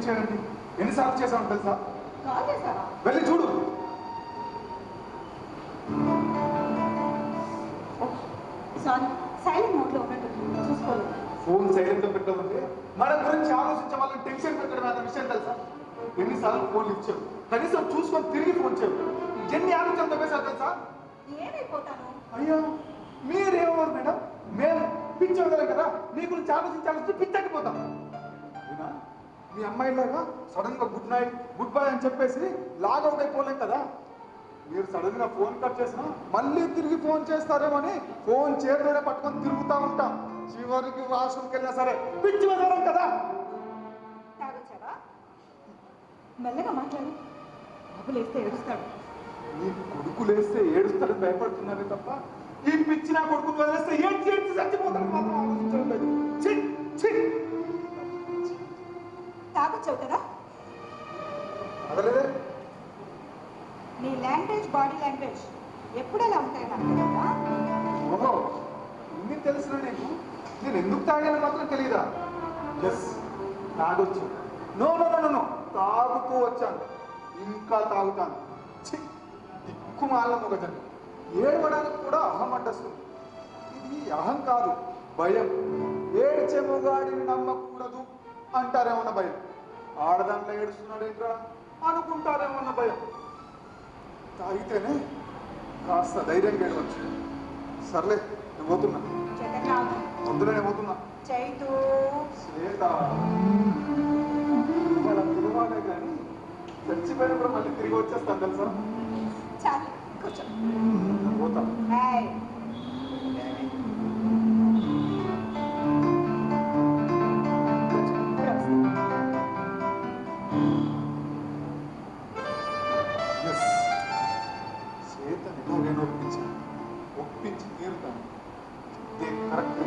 చేయండి. ఎన్నిసార్లు చేశాను తెలుసా? కాల్ చేశారా? వెళ్ళి చూడు. సారీ, సైలెంట్ మోడ్ లో ఉన్నట్టు చూసుకోలేదు. ఫోన్ సైలెంట్ లో పెట్టామంటే మన గురించి ఆలోచించే వాళ్ళని టెన్షన్ పెట్టడం అనే విషయం తెలుసా? ఎన్నిసార్లు ఫోన్ ఇచ్చావు, కనీసం చూసుకొని తిరిగి ఫోన్ చేయవు. ఎన్ని ఆలోచన తప్పేసారు తెలుసా? ఏమైపోతాను? అయ్యో మీరేమన్నారు మేడం? మేము పిచ్చోగలం కదా, మీ గురించి ఆలోచించాల్సి పిచ్చకపోతాం. మీ అమ్మాయిలాగా సడన్ గా గుడ్ నైట్ గుడ్ బై అని చెప్పేసి లాగౌట్ అయిపోలేం కదా. మీరు సడన్ గా ఫోన్ కట్ చేసినా మళ్ళీ తిరిగి ఫోన్ చేస్తారేమని ఫోన్ చేతిలోనే పట్టుకొని తిరుగుతూ ఉంటాం. చివరికి వాష్రూమ్కి వెళ్ళినా సరే పిచ్చి వదలం కదా. తాగొచ్చావా? మెల్లగా మాట్లాడు. బాబు లేస్తే ఏడుస్తాడు. నీ కొడుకు లేస్తే ఏడుస్తాడని భయపడుతున్నారే తప్ప ఈ పిచ్చి నా కొడుకు వదిలేస్తే ఏడ్చి ఏడ్చి చచ్చిపోతాడు మాత్రం ఆలోచించడం లేదు. తాగొచ్చావు కదా? అదలేదే. నీ లాంగ్వేజ్, బాడీ లాంగ్వేజ్ ఎప్పుడు ఎలా ఉంటాయి నాకు తెలియదా? ఓహో, ఇన్ని తెలిసిన నేను ఎందుకు తాగాను మాత్రం తెలియదా? ఎస్, తాగొచ్చు. నో నో నో నో తాగుతూ వచ్చాను, ఇంకా తాగుతాను. దిక్కుమాల మొగజన్ ఏడవడానికి కూడా అహం అడ్డస్తుంది. ఇది అహం కాదు, భయం. ఏడ్చే మొగాడిని నమ్మకూడదు అంటారేమన్న భయం. ఆడదాంట్లో ఏడుస్తున్నాడు ఏంట్రా అనుకుంటారేమన్న భయం. తాగితేనే కాస్త ధైర్యంగా ఏడవచ్చు. సర్లే, నేను పోతున్నా. పొద్దునే పోతున్నా. శ్వేత వాళ్ళ పిలవాలే కానీ చచ్చిపోయిన కూడా మళ్ళీ తిరిగి వచ్చేస్తాను తెలుసా. పోతా. శ్వేతని నేను ఒప్పించి తీరుతాను. ఇదే కరెక్ట్.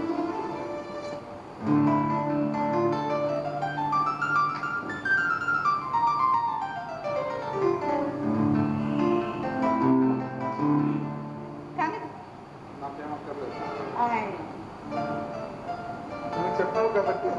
నాకేమక్కర్లేదు, నువ్వు చెప్పావు కాబట్టి.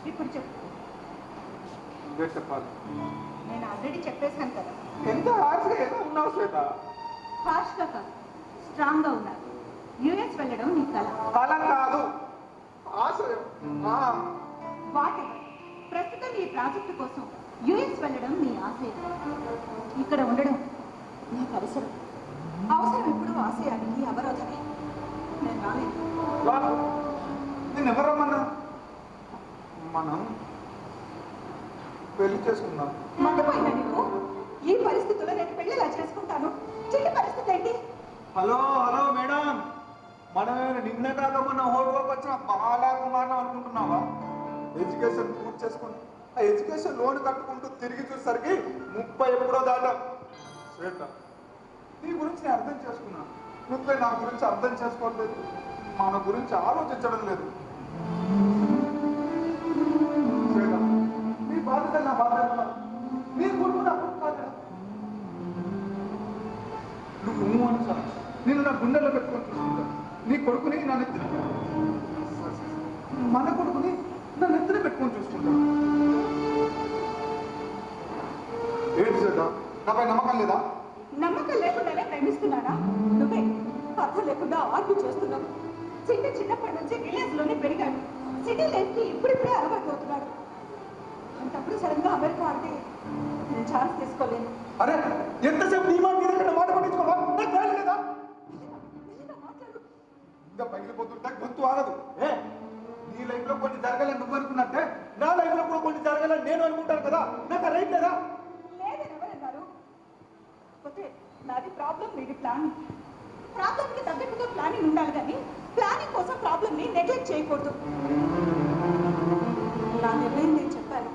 ఇప్పుడు చెప్పు. చెప్పాలి. నేను ఆల్రెడీ చెప్పేశాను కదా. ఎంత హార్ష్గా ఏదో ఉన్నావు శ్వేత. హార్ష్గా కాదు, స్ట్రాంగ్ గా ఉన్నారు. యుఎస్ వెళ్ళడం నీ కళ. కళ కాదు, ఆశయం. What ever. ప్రస్తుతం ఈ ప్రాజెక్టు కోసం యుఎస్ వెళ్ళడం నీ ఆశయం. ఇక్కడ ఉండడం నాకు అవసరం. అవసరం ఇప్పుడు ఆశయానికి అవరోధమే. నేను రాలేదు. నేను ఎవరు రమ్మన్నా? మనం పెళ్లి చేసుకుందాం. మర్చిపోయినా నీకు? ఈ పరిస్థితుల్లో నేను పెళ్లి ఎలా చేసుకుంటాను? చిన్న పరిస్థితి ఏంటి? హలో హలో మేడం, మనమేమైనా నిన్న కాకపోయినా హోటల్కి వచ్చిన బాలాకుమారం అనుకుంటున్నావా? ఎడ్యుకేషన్ పూర్తి చేసుకుని ఆ ఎడ్యుకేషన్ లోన్ కట్టుకుంటూ తిరిగి చూసేసరికి 30 ఎప్పుడో దాటా. శ్వేత, నీ గురించి నేను అర్థం చేసుకున్నాను. నువ్వే నా గురించి అర్థం చేసుకోవట్లేదు, మన గురించి ఆలోచించడం లేదు. శ్వేత, నీ బాధ్యత నా బాధ్యత. నీ కొడుకు నా కొడుకు కాదు. నువ్వు అని సార్ నేను నా గుండెల్లో పెట్టుకొని చూసుకుంటాను. నీ కొడుకుని నా నెత్తిన, మన కొడుకుని నా నెత్తిన పెట్టుకొని చూసుకుంటాను. ఏంటి శ్వేత, నాపై నమ్మకం లేదా? నమ్మకం లేకుండానే ప్రేమిస్తున్నానా? నువ్వే అర్థం లేకుండా ఆర్గ్యూ చేస్తున్నావు. చిన్నప్పటి నుంచి విలేజ్ లోనే పెరిగాడు. సిటీ లైఫ్ కి ఇప్పుడిప్పుడే అలవాటు అవుతున్నాడు. అంతప్పుడు సడన్ గా అమెరికా అంటే నేను ఛాన్స్ తీసుకోలేను. అరే ఎంతసేపు నీ మాట మీద మాట పట్టించుకోవా? నాకు భయం లేదా? ఇంకా పగిలిపోతుంటే గొంతు ఆగదు. నీ లైఫ్ లో కొన్ని జరగాలని నువ్వు అనుకున్నట్టే నా లైఫ్ లో కూడా కొన్ని జరగాలని నేను అనుకుంటాను కదా. నాకు ఆ రైట్ లేదా? లేదని ఎవరన్నారు? పోతే నాది ప్రాబ్లం, నీది ప్లానింగ్. ప్రాబ్లం కి తగ్గట్టుగా ప్లానింగ్ ఉండాలి కానీ ప్లానింగ్ కోసం ప్రాబ్లం ని నెగ్లెక్ట్ చేయకూడదు. నా నిర్ణయం నేను చెప్పాను.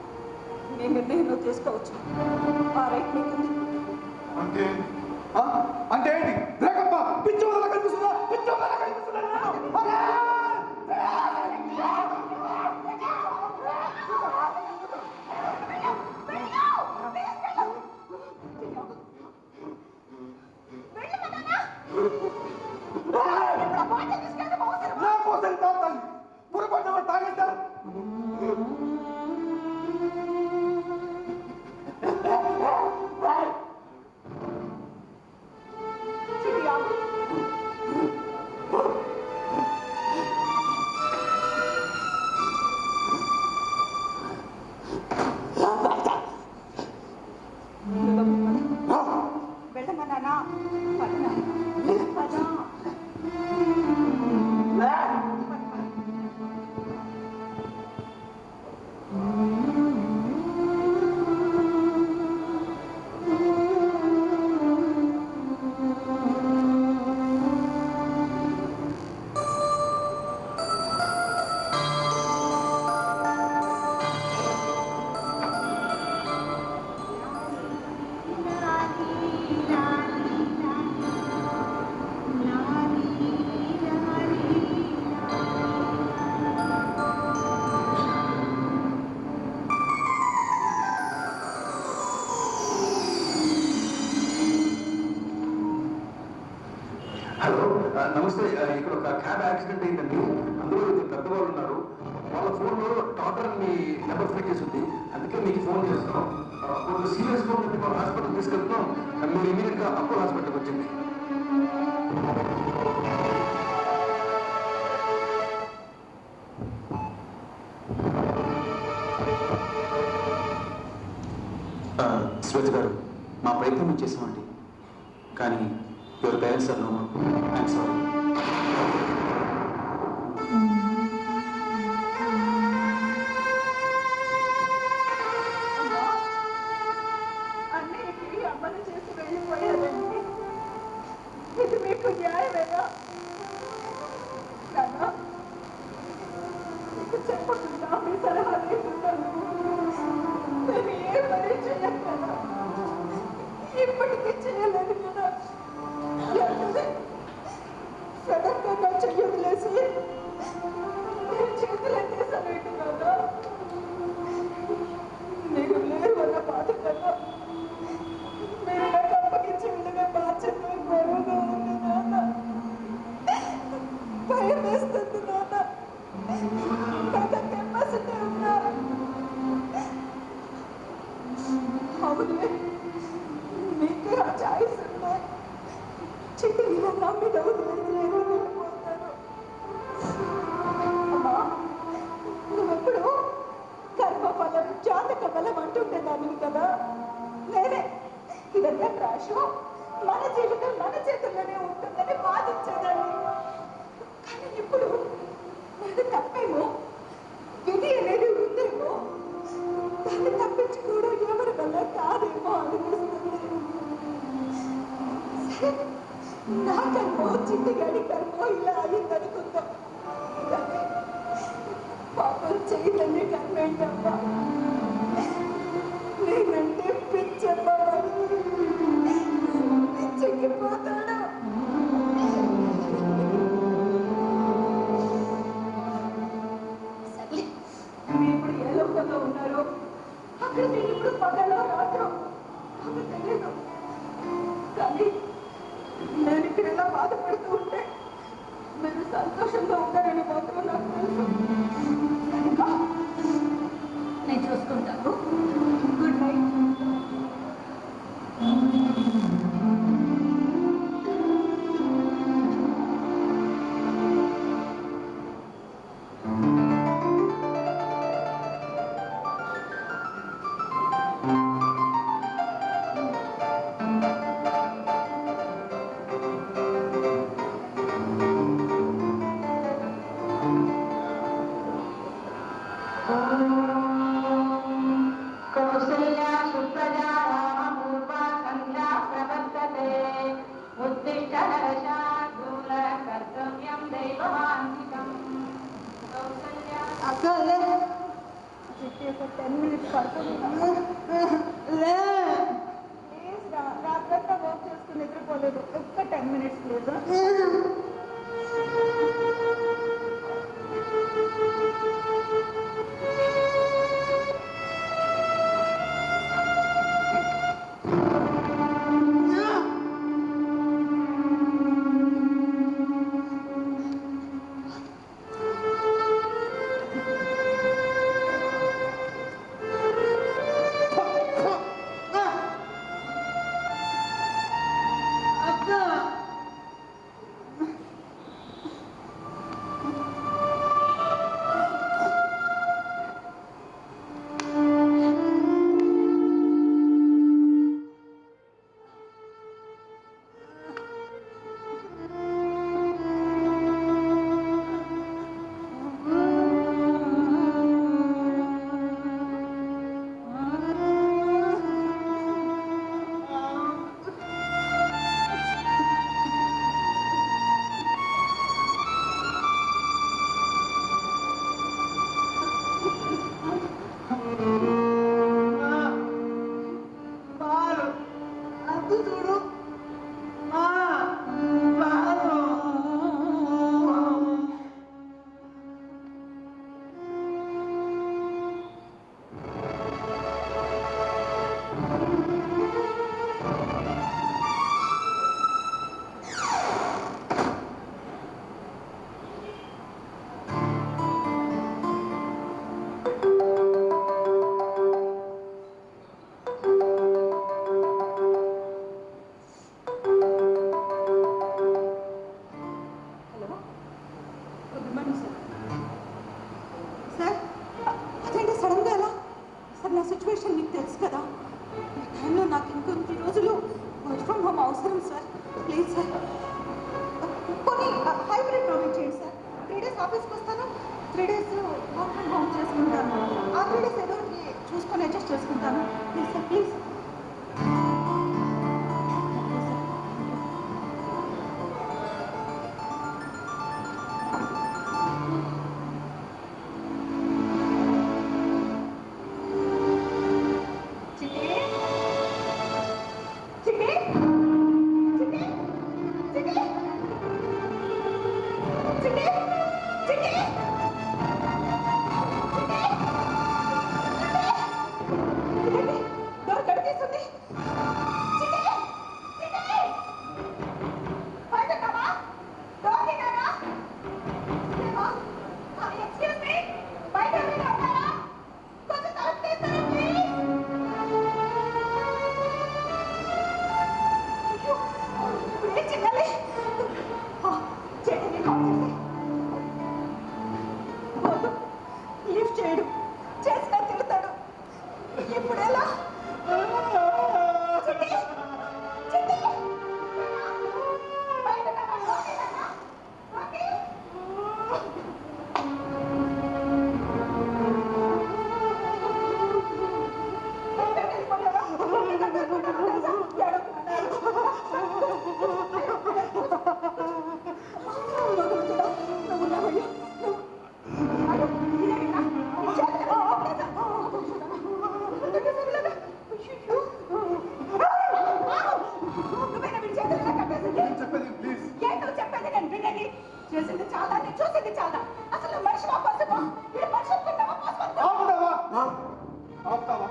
నీ నిర్ణయం నువ్వు తీసుకోవచ్చు. ఆ రైట్ నీకుంది. అంటే ఆ? అంటే ఏంటి రేఖమ్మ పిచ్చి వదల కనిపిస్తుందా పిచ్చి వదల కనిపిస్తుందా నా కోసం తాగుతాను పొరపాటు తాగేస్తా వెళ్ళమన్నానా పదనా పదా హలో నమస్తే ఇక్కడ ఒక క్యాబ్ యాక్సిడెంట్ అయిందండి అందులో ఇద్దరు పెద్దవాళ్ళు ఉన్నారు వాళ్ళ ఫోన్లో డాక్టర్ మీ నెంబర్ ఫీడ్ చేసి ఉంది అందుకే మీకు ఫోన్ చేస్తాం కొంచెం సీరియస్గా ఉన్నట్టు మనం హాస్పిటల్ తీసుకెళ్తాం మీరు ఇమీడియట్గా అపోలో హాస్పిటల్కి వచ్చింది శ్వేత గారు మా ప్రయత్నం మేము చేసామండి కానీ your parents are no I'm sorry అన్నయ్యకి అమ్మను చేసి వెళ్ళిపోయారండి ఇది మీకు న్యాయమేనా నాన్న మీకు చెప్పకుండా మీ సలహా లేకుండా నేను ఏ పని చేయను కదా ఇప్పటికీ చేయలేదు కదా సడన్గా చెయ్యి వదిలేసి నేను చేతులు ఎత్తేసాను కదా మీరు లేరు అన్న బాధ కదా మీరు నాకు అప్పగించి వెళ్ళిన బాధ్యత బరువుగా ఉంది నాన్న భయం వేస్తుంది నాన్న నాకు కెపాసిటీ ఉన్నా అవునే మీకే ఆ ఛాయిస్ ఉందా చిట్టి నా మీద వదిలేయలేరు వెళ్ళిపోతాను అమ్మా నువ్వెప్పుడు కర్మఫలం జాతక బలం అంటుండేదాన్ని కదా నేనే ఇదంతా క్రాష్ మన జీవితం మన చేతుల్లోనే ఉంటుందని బాధించేదాన్ని కానీ ఇప్పుడు నాకు తప్పేమో విధి అనేది ఉందేమో దాన్ని తప్పించుకోవడం ఎవరి వల్ల కాదేమో అనిపిస్తుంది సరే నా కర్మో చిట్టిగాడి కర్మో ఇలా అయిందనుకుందాం కానీ పాపం చేయదని కర్మేంటమ్మా నేనంటే పిచ్చమ్మా పిచ్చెక్కిపోతాడు సర్లే మీరు ఇప్పుడు ఏ లోకంలో ఉన్నారో అక్కడ మీరు ఇప్పుడు పగలో రాత్రం నాకు తెలియదు కానీ నేను ఇక్కడ ఎలా బాధపడుతూ ఉంటే మీరు సంతోషంగా ఉంటారని మాత్రం నాకు తెలుసు కనుక నేను చూసుకుంటాను గుడ్ నైట్ అక్కలే చిట్టి ఒక 10 minutes పడుతుంది ప్లీజ్ రా రాత్రంతా చూడు బాబు. Hello good morning sir. Sir అదేంటి సడన్గా ఎలా సార్? నా సిచ్యువేషన్ మీకు తెలుసు కదా. ఈ టైంలో నాకు ఇంకొన్ని రోజులు వర్క్ ఫ్రమ్ హోమ్ అవసరం సార్. ప్లీజ్ సార్ కొన్ని హైబ్రిడ్ ప్రొవైడ్ చేయండి సార్. 3 days ఆఫీస్కి వస్తాను, 3 days వర్క్ ఫ్రమ్ హోమ్ చేసుకుంటాను. ఆ 3 days ఏదో ఒకటి చూసుకొని అడ్జస్ట్ చేసుకుంటాను. Please sir please. లిఫ్ట్ చేయడు, చేసినా తిడతాడు. ఇప్పుడు ఎలా? చిట్టి, చిట్టి, బయటకు రా, లోపలికి రా. ఓకే? ఎక్కడికి వెళ్ళిపోయావా? ఎక్కడికి వెళ్ళిపోయావా తెలుసా? భగవంతుడా, నువ్వు ఉన్నావయ్యా. చెప్పేది ప్లీజ్. చెప్పేది నేను వినండి. చేసింది చాలా, నేను చూసింది చాలా. అసలు మనిషి పసుపు మీరు మనిషి అనుకుంటావా? ఆపుతావా?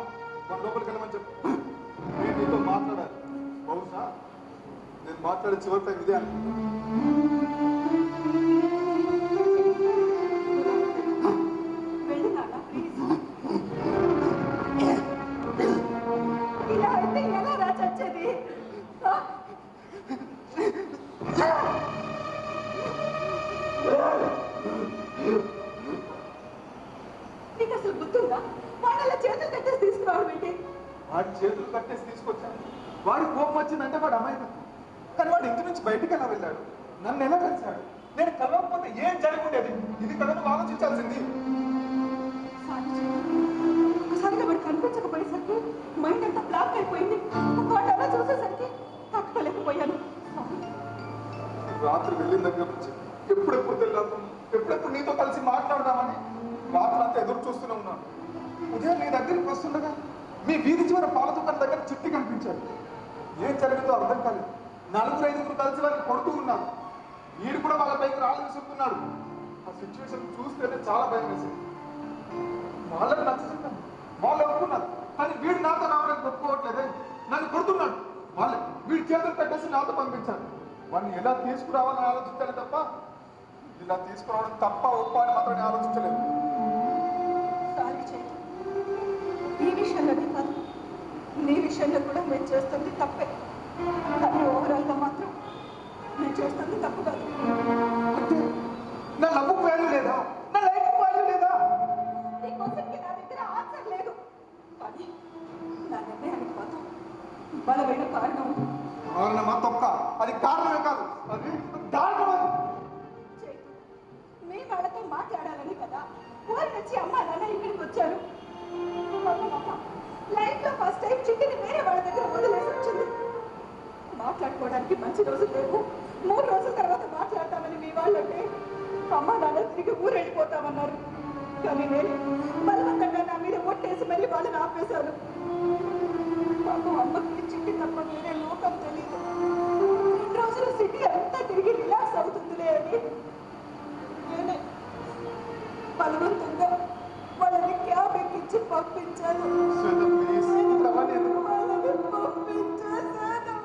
మన లోపలికి వెళ్ళమని చెప్పు. నేను నీతో మాట్లాడాలి. బహుశా నేను మాట్లాడే చివరి టైం ఇదే అనుకుంటా. వెళ్ళినాడా ప్లీజ్? ఇలా అయితే ఎలా రా చచ్చేది? నీకు అసలు గుర్తుందా? వాళ్ళ చేతులు కట్టేసి తీసుకురావడం ఏంటి? వాడి చేతులు కట్టేసి తీసుకొచ్చాను. వాడి కోపం వచ్చిందంటే వాడు అమాయకం. కానీ వాడు ఇంటి నుంచి బయటికి ఎలా వెళ్ళాడు? నన్ను ఎలా కలిశాడు? నేను కలవకపోతే ఏం జరిగి ఉండేది? ఇది కదా నువ్వు ఆలోచించాల్సింది. ఒకసారిగా వాడు కనిపించకపోయేసరికి మైండ్ అంతా బ్లాక్ అయిపోయింది. వాడు అలా చూసేసరికి తట్టుకోలేకపోయాను. రాత్రి వెళ్ళిన దగ్గర నుంచి ఎప్పుడెప్పుడు తెల్లారు, ఎప్పుడెప్పుడు నీతో కలిసి మాట్లాడదామని రాత్రి అంతా ఎదురు చూస్తూనే ఉన్నాను. ఉదయం నీ దగ్గరికి వస్తుండగా మీ వీధి చివర పాల దుకాణం దగ్గర చిట్టి కనిపించాడు. ఏం జరిగిందో అర్థం కాలేదు. 4-5 కలిసి వారిని కొడుతూ ఉన్నారు. వీడు కూడా వాళ్ళ పైకి రాళ్ళు విసురుతున్నాడు. ఆ సిచ్యువేషన్ చూస్తేనే చాలా భయం వేసింది. వాళ్ళని నచ్చుతున్నాను, వాళ్ళు ఒప్పుకున్నారు. కానీ వీడు నాతో రావడానికి ఒప్పుకోవట్లేదే, నన్ను కొడుతున్నాడు. వాళ్ళే వీడి చేతులు పెట్టేసి నాతో పంపించాడు. వాడిని ఎలా తీసుకురావాలని ఆలోచించాలి తప్ప ఇలా తీసుకురావడం తప్ప ఒప్ప అని మాత్రం నేను ఆలోచించలేదు. సారీ చేయి. ఈ విషయంలోనే కాదు, నీ విషయంలో కూడా నేను చేస్తుంది తప్పే. కానీ ఓవరాల్గా మాత్రం నేను చేస్తుంది తప్పు కాదు. అంటే నా లవ్వుకు వాల్యూ లేదా? నా లైఫ్కి వాల్యూ లేదా? నీ క్వశ్చన్కి నా దగ్గర ఆన్సర్ లేదు. కానీ నా నిర్ణయానికి మాత్రం బలమైన కారణం ఉంది. కారణమా తొక్క? అది కారణమే కాదు, అది దారుణం. చేయి. మీ వాళ్ళతో మాట్లాడాలని కదా ఊరి నుంచి అమ్మ నాన్న ఇక్కడికి వచ్చారు. లైఫ్లో ఫస్ట్ టైం చిట్టిని వేరే వాళ్ళ దగ్గర వదిలేసి వచ్చింది. మాట్లాడుకోవడానికి మంచి రోజులు లేవు. 3 రోజుల తర్వాత మాట్లాడతామని మీ వాళ్ళంటే అమ్మ నాన్న తిరిగి ఊరు వెళ్ళిపోతామన్నారు. కానీ నేను బలవంతంగా నా మీద ఒట్టేసి మళ్ళీ వాళ్ళని ఆపేశాను. పాపం అమ్మకి చిట్టి తప్ప వేరే లోకం తెలియదు. తిరిగి రిలాక్స్ అవుతుందిలే అని నేనే బలవంతంగా వాళ్ళని క్యాబ్ ఎక్కించి పంపించాను. శ్వేత ప్లీజ్ ఇప్పుడు అవన్నీ ఎందుకు? వాళ్ళని పంపించేశాను.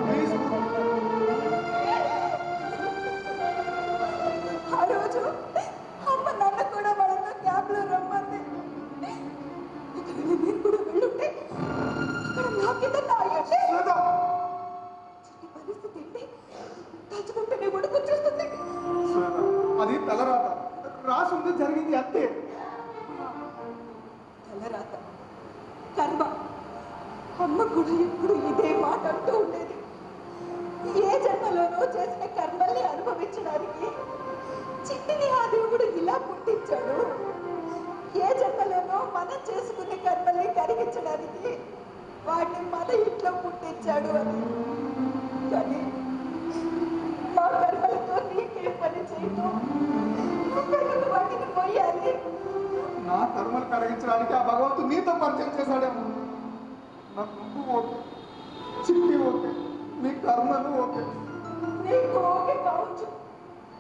ప్లీజ్ ఆ రోజు అమ్మ నాన్న కూడా వాళ్ళతో క్యాబ్లో రమ్మంది. ఒకవేళ నేను కూడా వెళ్ళుంటే అక్కడ నాకేదన్నా అయ్యుంటే శ్వేత చిట్టి పరిస్థితి ఏంటి? తలుచుకుంటేనే ఉడుకొచ్చేస్తుంది. శ్వేత అది తలరాత, రాసి ఉంది, జరిగింది అంతే. తలరాత కర్మ. అమ్మ కూడా ఎప్పుడు ఇదే మాట అంటూ ఉండేది. ఏ జన్మలోనో చేసిన కర్మల్ని అనుభవించడానికి చిట్టిని ఆ దేవుడు ఇలా పుట్టించాడు. ఏ జన్మలోనో మనం చేసుకునే కర్మల్ని కరిగించడానికి వాటిని మన ఇంట్లో పుట్టించాడు అని. కానీ మా కర్మలతో నీకే పని చేయటం, నువ్వెందుకు వాటిని పోయాలి? నా కర్మలు కరిగించడానికి ఆ భగవంతుడు నీతో పరిచయం చేశాడేమో. నాకు నువ్వు ఓకే, చిట్టి ఓకే, నీ కర్మలు ఓకే. నీకు ఓకే కావచ్చు,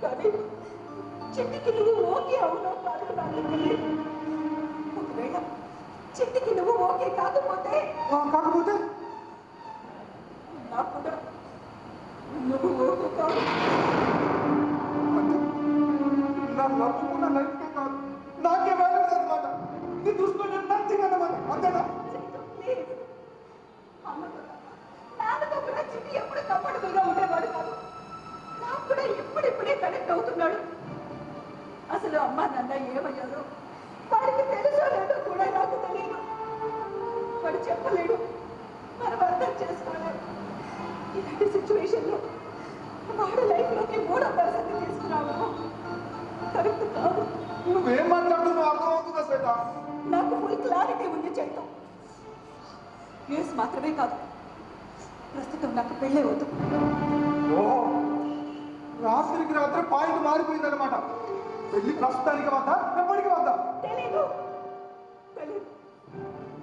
కానీ చిట్టికి నువ్వు ఓకే అవునో కాదు నాకు తెలియదు. ఒకవేళ చిట్టికి నువ్వు ఓకే కాకపోతే కాకపోతే నాకు కూడా నువ్వు ఓకే కాదు. అంటే నా నవ్వుకున్న లైఫ్కే కాదు, నాకే వాల్యూ అనమాట. నీ దృష్టిలో నేను నచ్చింగ్ అన్నమాట, అంతేనా? ప్లీజ్ అమ్మతో నాన్నతో కూడా చిట్టి ఎప్పుడు కంఫర్టబుల్గా ఉండేవాడు కాదు. నాకు కూడా ఇప్పుడిప్పుడే కనెక్ట్ అవుతున్నాడు. అసలు అమ్మ నాన్న ఏమయ్యారో వాడికి తెలుసో లేదో కూడా నాకు తెలియదు. వాడు చెప్పలేడు, మనం అర్థం చేసుకోలేడు. ఇలాంటి సిచ్యువేషన్లో వాడి లైఫ్లోకి మూడో పర్సన్ తీసుకురావడం కరెక్ట్ కాదు. నువ్వేం మాట్లాడుతున్నావు అర్థమవుతుందా శ్వేత? నాకు ఫుల్ క్లారిటీ ఉంది చైతం. న్యూస్ మాత్రమే కాదు, ప్రస్తుతం నాకు పెళ్ళే వద్దు. ఓహో, రాత్రికి రాత్రి పాయింట్ మారిపోయిందన్నమాట. పెళ్లి ప్రస్తుతానికి వద్దా, ఎప్పటికి వద్దా? తెలీదు తెలీదు.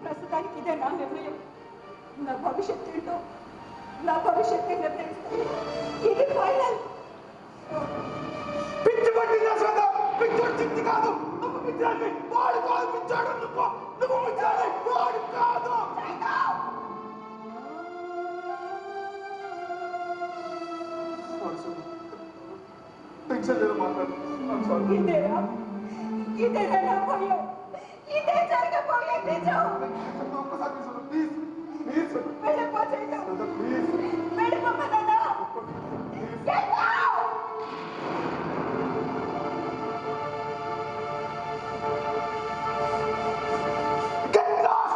ప్రస్తుతానికి ఇదే నా నిర్ణయం. నా భవిష్యత్తు ఏంటో నా భవిష్యత్తే నిర్ణయిస్తాను. ఇది ఫైనల్. పిచ్చి పట్టిందా శ్వేత? పిచ్చోడు చిట్టి కాదు, నువ్వు పిచ్చాడి. వాడు కాదు పిచ్చాడు, నువ్వు పిచ్చాడి, వాడు కాదు. టెన్షన్ లేదు, మాట్లాడు. ఇదేనా ఇదేనా నా భయం? ఇదే జరగబోయే నిజం. ఒక్కసారి ప్లీజ్ ప్లీజ్ వెళ్ళిపో చైతం. Please వెళ్ళిపోమన్నా. Get out! Get lost!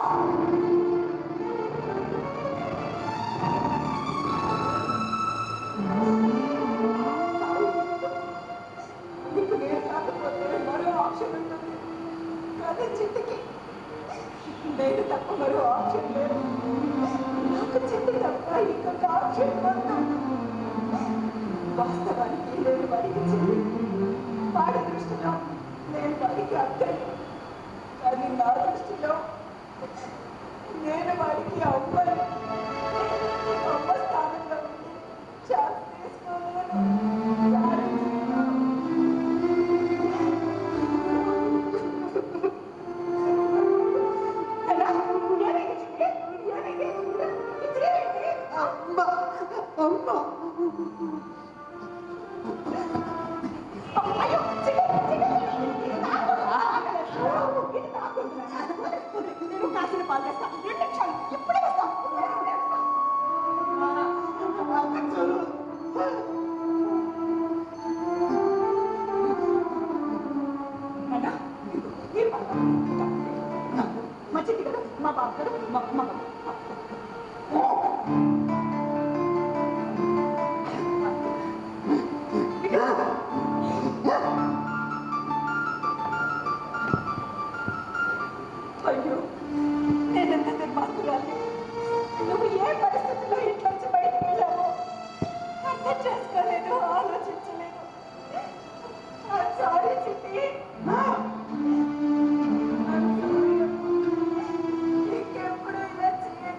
నీకు నేను కాకపోతే మరో ఆప్షన్ ఉంటుంది. కానీ చిట్టికి నేను తప్ప మరో ఆప్షన్ లేదు. నాకు చిట్టి తప్ప ఇంకొక ఆప్షన్ వద్దు. వాస్తవానికి నేను వాడికి చిట్టి, వాడి దృష్టిలో నేను వాడికి అక్కని. కానీ నా దృష్టిలో నేను వాడికి అవ్వను. అమ్మ స్థానంలో ఉండి ఛాన్స్ తీసుకోలేను. నేను కాసిన పాలు వేస్తా. 2 నిమిషాలు, ఇప్పుడే వస్తా. నాన్న, ఈ పాలు మా చిట్టి కదా, మా బాబు కదా, మా బాబు. అయ్యో, నేనెంత దుర్మార్గురాలి. నువ్వు ఏ పరిస్థితిలో ఇంట్లోంచి బయటికి వెళ్ళావో అర్థం చేసుకోలేదు, ఆలోచించలేదు. సారీ చిట్టి. ఇంకెప్పుడు ఇలా చేయను.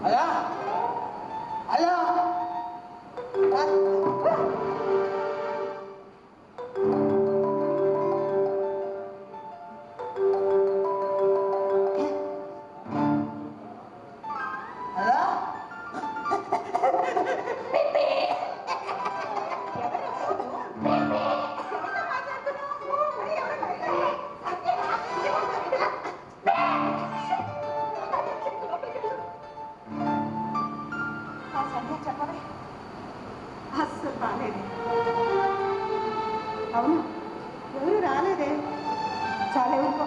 అలా అలా అలా ఆ సంధ్య చెప్పవే అస్సలు బాగాలేదే. అవును, ఎవరు రాలేదే. చాలా ఎవరికో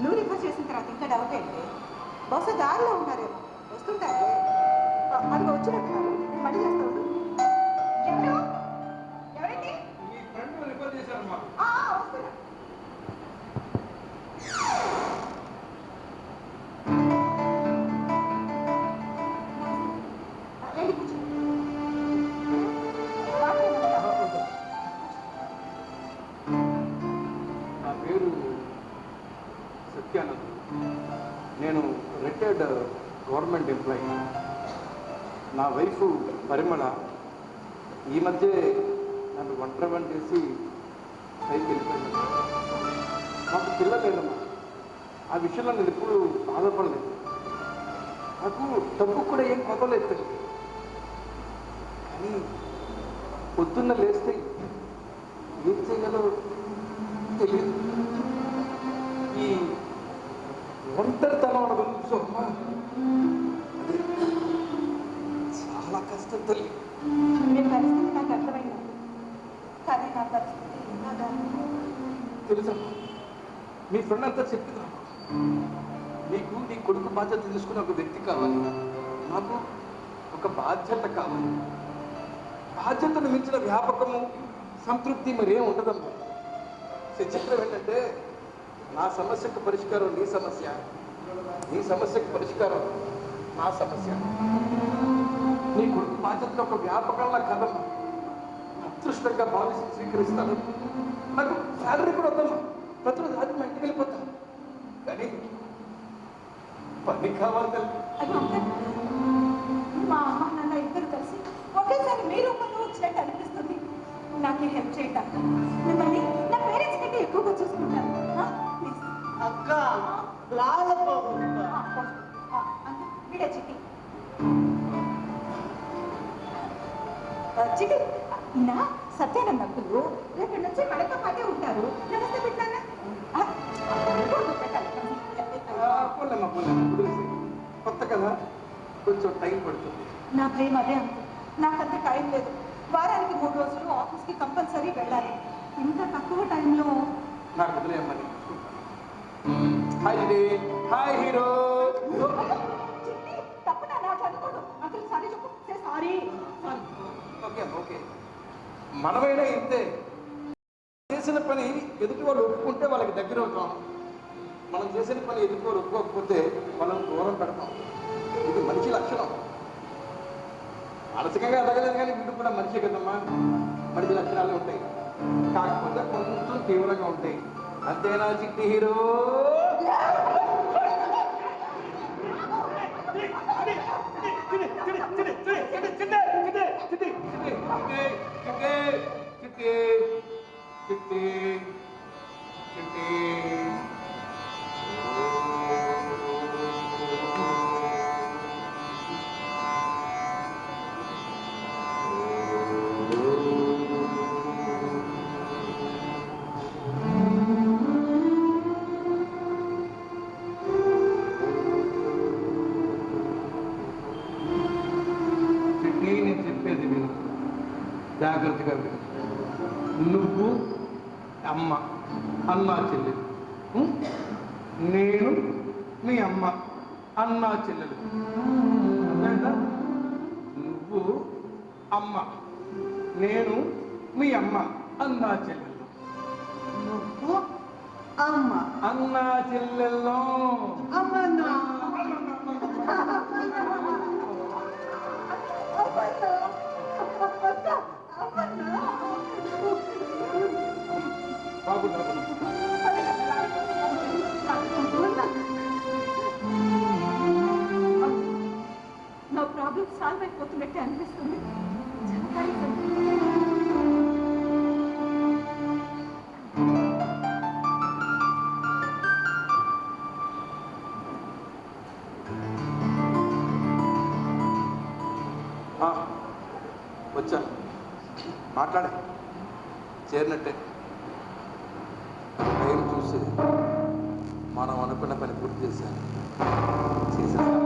నువ్వు రిఫర్ చేసిన తర్వాత ఇంకా డౌట్ ఏంటి? బహుశా దారిలో ఉంటారేమో, వస్తుంటారే. అదిగో వచ్చినట్టున్నారు, నేను మళ్ళీ చేస్తా ఉండు. ఎవరు? ఎవరండి? మీ ఫ్రెండ్ రిఫర్ చేశారమ్మా. వస్తున్నా. రండి, కూర్చోండి. మాట్లాడండి. నా పేరు సత్యానంద్. నేను రిటైర్డ్ గవర్నమెంట్ ఎంప్లాయీ. నా వైఫ్ పరిమళ ఈ మధ్య నన్ను ఒంటరివని చేసి పైకి వెళ్ళిపోయింది. నాకు పిల్లలు లేదమ్మా. ఆ విషయంలో నేను ఎప్పుడు బాధపడలేదు. నాకు డబ్బు కూడా ఏం కొదలేదు. కానీ పొద్దున్న లేస్తే ఏం చేయాలో తెలియదు. ఈ ఒంటరితనం అనుభవించు అమ్మా, అదే చాలా కష్టం తల్లి. మీ పరిస్థితి నాకు అర్థమైంది, కానీ నా పరిస్థితి ఇంకా దారుణం. తెలుసమ్మా, మీ ఫ్రెండ్ అంతా చెప్పిందా? నీకు నీ కొడుకు బాధ్యత తీసుకునే ఒక వ్యక్తి కావాలి, నాకు ఒక బాధ్యత కావాలి. బాధ్యతను మించిన వ్యాపకము సంతృప్తి మరేం ఉండదమ్మా. చిత్రం ఏంటంటే, నా సమస్యకు పరిష్కారం నీ సమస్య, నీ సమస్యకు పరిష్కారం నా సమస్య. నీ కొడుకు బాధ్యత ఒక వ్యాపకంలా కదమ్మా. అదృష్టంగా భావించి స్వీకరిస్తాను. నాకు శాలరీ కూడా వద్దమ్మా, ప్రతిరోజు రాత్రి మా ఇంటికి వెళ్ళిపోతాను. కానీ పని కావాలి తల్లి. అది అంకల్, మా అమ్మ నాన్న ఇద్దరు కలిసి ఒకేసారి మీ రూపంలో వచ్చినట్టు అనిపిస్తుంది. నాకు హెల్ప్ చేయండి అంకల్. మిమ్మల్ని నా పేరెంట్స్ కంటే ఎక్కువగా చూసుకుంటాను. ప్లీజ్ అక్క లాలబాబు అంకల్, వీడే చిట్టి. చిట్టి, నా సత్యానంద్ అంకులు రేపటి నుంచి మనతో పాటే ఉంటారు. నమస్తే పెట్టానా? పోలేమ్మా పోలేమ్మా, వదిలేసి. కొత్త కదా, కొంచెం టైం పడుతుంది. నా ప్రేమ అదే అంకుల్, నాకంత టైం లేదు. వారానికి 3 రోజులు ఆఫీస్కి కంపల్సరీ వెళ్ళాలి. ఇంత తక్కువ టైంలో నాకు వదిలేయమ్మని. హాయ్ డే, హాయ్ హీరో. చిట్టి, తప్పు నా చదువుకోడు. అంకుల్ సారీ చెప్పు. సారీ. ఓకే ఓకే, మనమైనా ఇంతే. చేసిన పని ఎదుటి వాళ్ళు ఒప్పుకుంటే వాళ్ళకి దగ్గర అవుతాం. మనం చేసిన పని ఎదుటి వాళ్ళు ఒప్పుకోకపోతే వాళ్ళని దూరం పెడతాం. ఇది మంచి లక్షణం. మానసికంగా ఎదగలేదు కానీ వీడు కూడా మనిషి కదమ్మా, మంచి లక్షణాలు ఉంటాయి. కాకపోతే కొంచెం తీవ్రంగా ఉంటాయి. అంతేనా చిట్టి హీరో? నేను చెప్పేది విను, జాగ్రత్తగా విను. నువ్వు అమ్మ, అన్నా చెల్లెలు. నేను మీ అమ్మ, అన్నా చెల్లెలు. లేదా నువ్వు అమ్మ, నేను మీ అమ్మ, అన్నా చెల్లెలు. నువ్వు అమ్మ అన్నా చెల్లెల్లో అమ్మన్నా బాబు నా ప్రాబ్లం సాల్వ్ అయిపోతున్నట్టే అనిపిస్తుంది. వచ్చాను, మాట్లాడే చేరినట్టే. టైం చూసి మనం అనుకున్న పని పూర్తి చేశాను, చేసేస్తాను.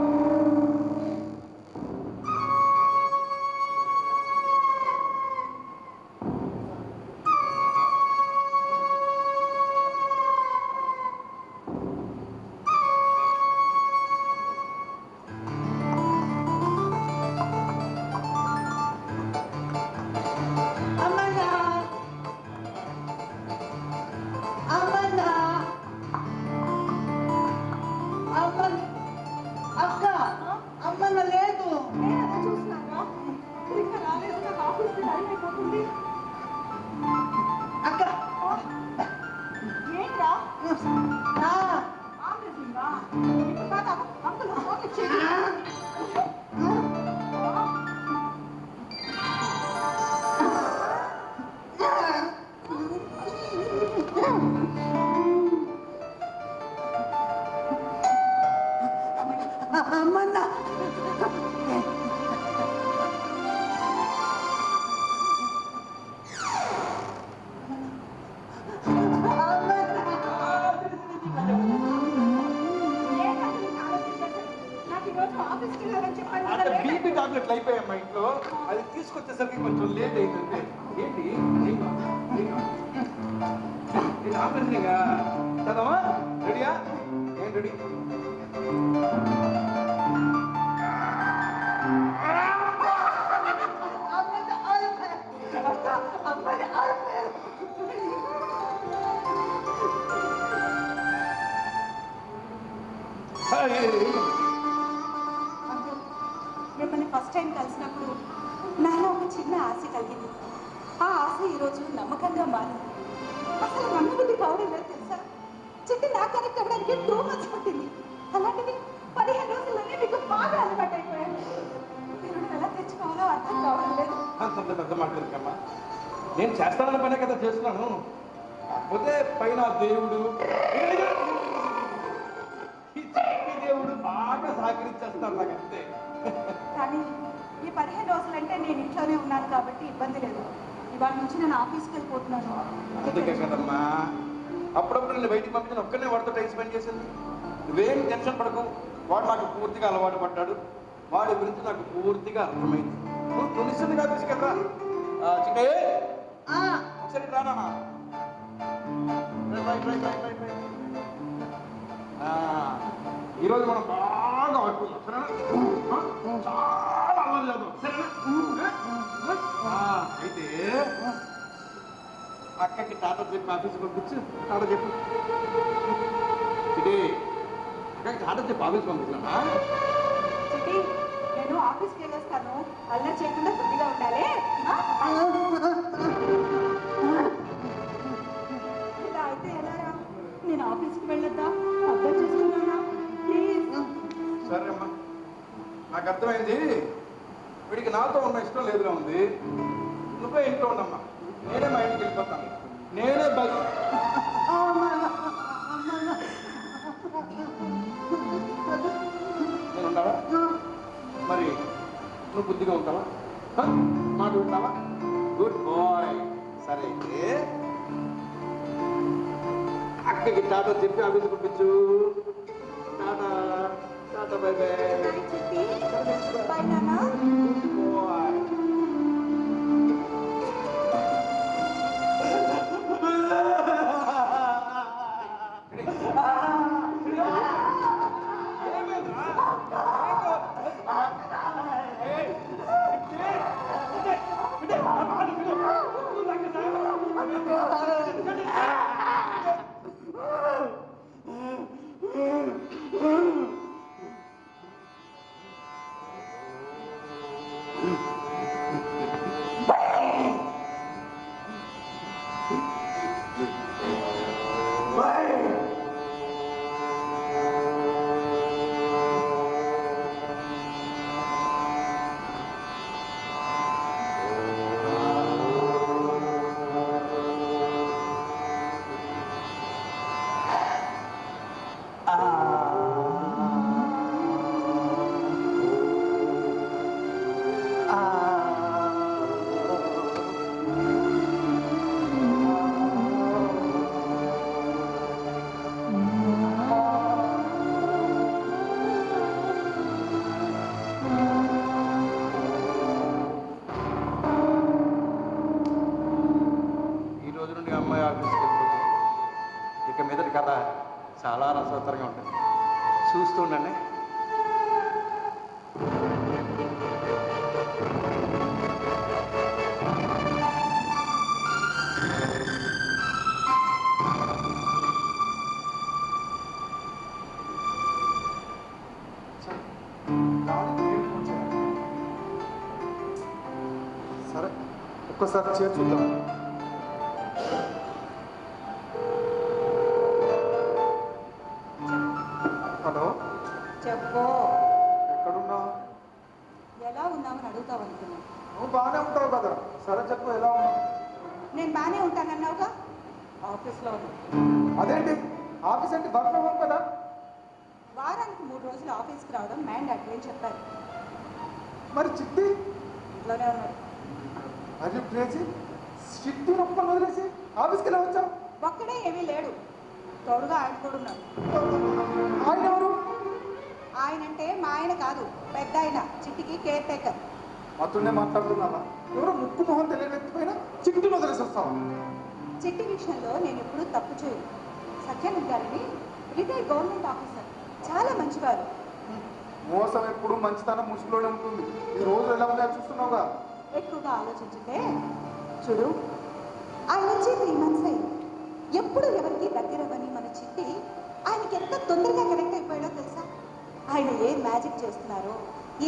బీపీ టాబ్లెట్లు అయిపోయాయి మా ఇంట్లో, అది తీసుకొచ్చేసరికి కొంచెం లేట్ అయిందంటే. ఏంటి ఆపరేషన్ చదవా? రెడీయా? ఏం రెడీ? మిమ్మల్ని ఫస్ట్ టైం కలిసినప్పుడు నాలో ఒక చిన్న ఆశ కలిగింది. ఆ ఆశ ఈరోజు నమ్మకంగా మారింది. అసలు నమ్మబుద్ధి కావడం లేదు తెలుసా. చిట్టి నాకు కనెక్ట్ అవ్వడానికి 2 months పట్టింది. అలాంటిది 15 రోజుల్లోనే మీకు బాగా అలవాటు అయిపోయాను. మీరు ఎలా తెచ్చుకోవాలో అర్థం కావడం లేదు. అంత పెద్ద మాట్లాడకమ్మా, నేను చేస్తానన్న పనే కదా చేస్తున్నాను. కాకపోతే పైన దేవుడు దేవుడు బాగా సహకరించేస్తాను నాకు అంతే. కానీ ఈ 15 రోజులంటే నేను ఇంట్లోనే ఉన్నాను కాబట్టి ఇబ్బంది లేదు. ఇవాళ నుంచి నేను ఆఫీస్కి వెళ్ళిపోతున్నాను. అందుకే కదమ్మా అప్పుడప్పుడు నేను బయటికి పంపించిన ఒక్కనే వాడితో టైం స్పెండ్ చేసింది. నువ్వేం టెన్షన్ పడకు, వాడు నాకు పూర్తిగా అలవాటు పడ్డాడు. వాడి గురించి నాకు పూర్తిగా అర్థమైంది. నువ్వు నిశ్చింతగా తీసుకెళ్ళరా. చిన్నయ్య ఒకసారి రానా? ఈరోజు మనం బాగా ఆడుకుందాం సరేనా? చాలా అల్లరి చేద్దాం సరేనా? అయితే అక్కకి టాటా చెప్పి ఆఫీస్కి పంపించు. టాటా చెప్పు ఇదే అక్కకి టాటా చెప్పి ఆఫీస్కి పంపించానా? చిట్టి, నేను ఆఫీస్కి వెళ్ళొస్తాను. అల్లరి చేయకుండా కొద్దిగా ఉండాలి. ఇలా అయితే ఎలారా? నేను ఆఫీస్కి వెళ్ళొద్దా? అర్థం చేసుకున్నానా? ప్లీజ్. సరే అమ్మా, నాకు అర్థమైంది. వీడికి నాతో ఉన్న ఇష్టం లేదుగా ఉంది. నువ్వే ఇంట్లో ఉండమ్మా, నేనే మా ఇంటికి వెళ్ళిపోతాను. నేనే బయట నేను ఉంటావా? మరి నువ్వు బుద్ధిగా ఉంటావా? మాట ఉంటావా? Good boy. సరే అయితే అక్కకి టాటా చెప్పి ఆఫీస్ పంపించు. టాటా టాటా బై బై. బాయ్ చిట్టి. బాయ్ నాన్న. Good boy. కథ చాలా రసవత్తరంగా ఉంటుంది. చూస్తూ ఉండండి. సరే ఒక్కసారి చేర్చుద్దాం. హలో, చెప్పు, ఎక్కడున్నావు? ఎలా ఉన్నామని అడుగుతావు అనుకున్నాను. నువ్వు బాగానే ఉంటావు కదా. సరే చెప్పు, ఎలా ఉన్నావు? నేను బాగానే ఉంటానన్నావుగా. ఆఫీస్లో ఉన్నా. అదేంటి ఆఫీస్ అంటే వర్క్ ఫ్రమ్ హోమ్ కదా. వారానికి 3 రోజులు ఆఫీస్కి రావడం మ్యాండేటరీ అని చెప్పారు. మరి చిట్టి ఇంట్లోనే ఉన్నాడు. అది ప్లేసి చిట్టి ఒక్కని వదిలేసి ఆఫీస్కి ఎలా వచ్చావు? ఒక్కడే ఏమీ లేడు, తోడుగా ఆయన కూడా ఉన్నాడు. ఆయన ఎవరు? ఆయనంటే మా ఆయన కాదు, పెద్ద ఆయన, చిట్టికి కేర్ టేకర్. అతన్నే మాట్లాడుతున్నావా? ఎవరో ముక్కు మొహం తెలియని ఎత్తిపోయినా చిట్టిని వదిలేసి వస్తావా? చిట్టి విషయంలో నేను ఎప్పుడూ తప్పు చేయను. సత్యానంద్ గారిని రిటైర్డ్ గవర్నమెంట్ ఆఫీసర్, చాలా మంచివారు. మోసం ఎప్పుడు మంచితనం ముసుగులోనే ఉంటుంది. ఈ రోజు ఎలా ఉన్నాయో చూస్తున్నావుగా. ఎక్కువగా ఆలోచించితే చూడు, ఆయన వచ్చి 3 months అయింది. ఎప్పుడు ఎవరికి దగ్గరవని మన చిట్టి ఆయనకి ఎంత తొందరగా కనెక్ట్ అయిపోయాడో తెలుసా? ఆయన ఏం మ్యాజిక్ చేస్తున్నారో,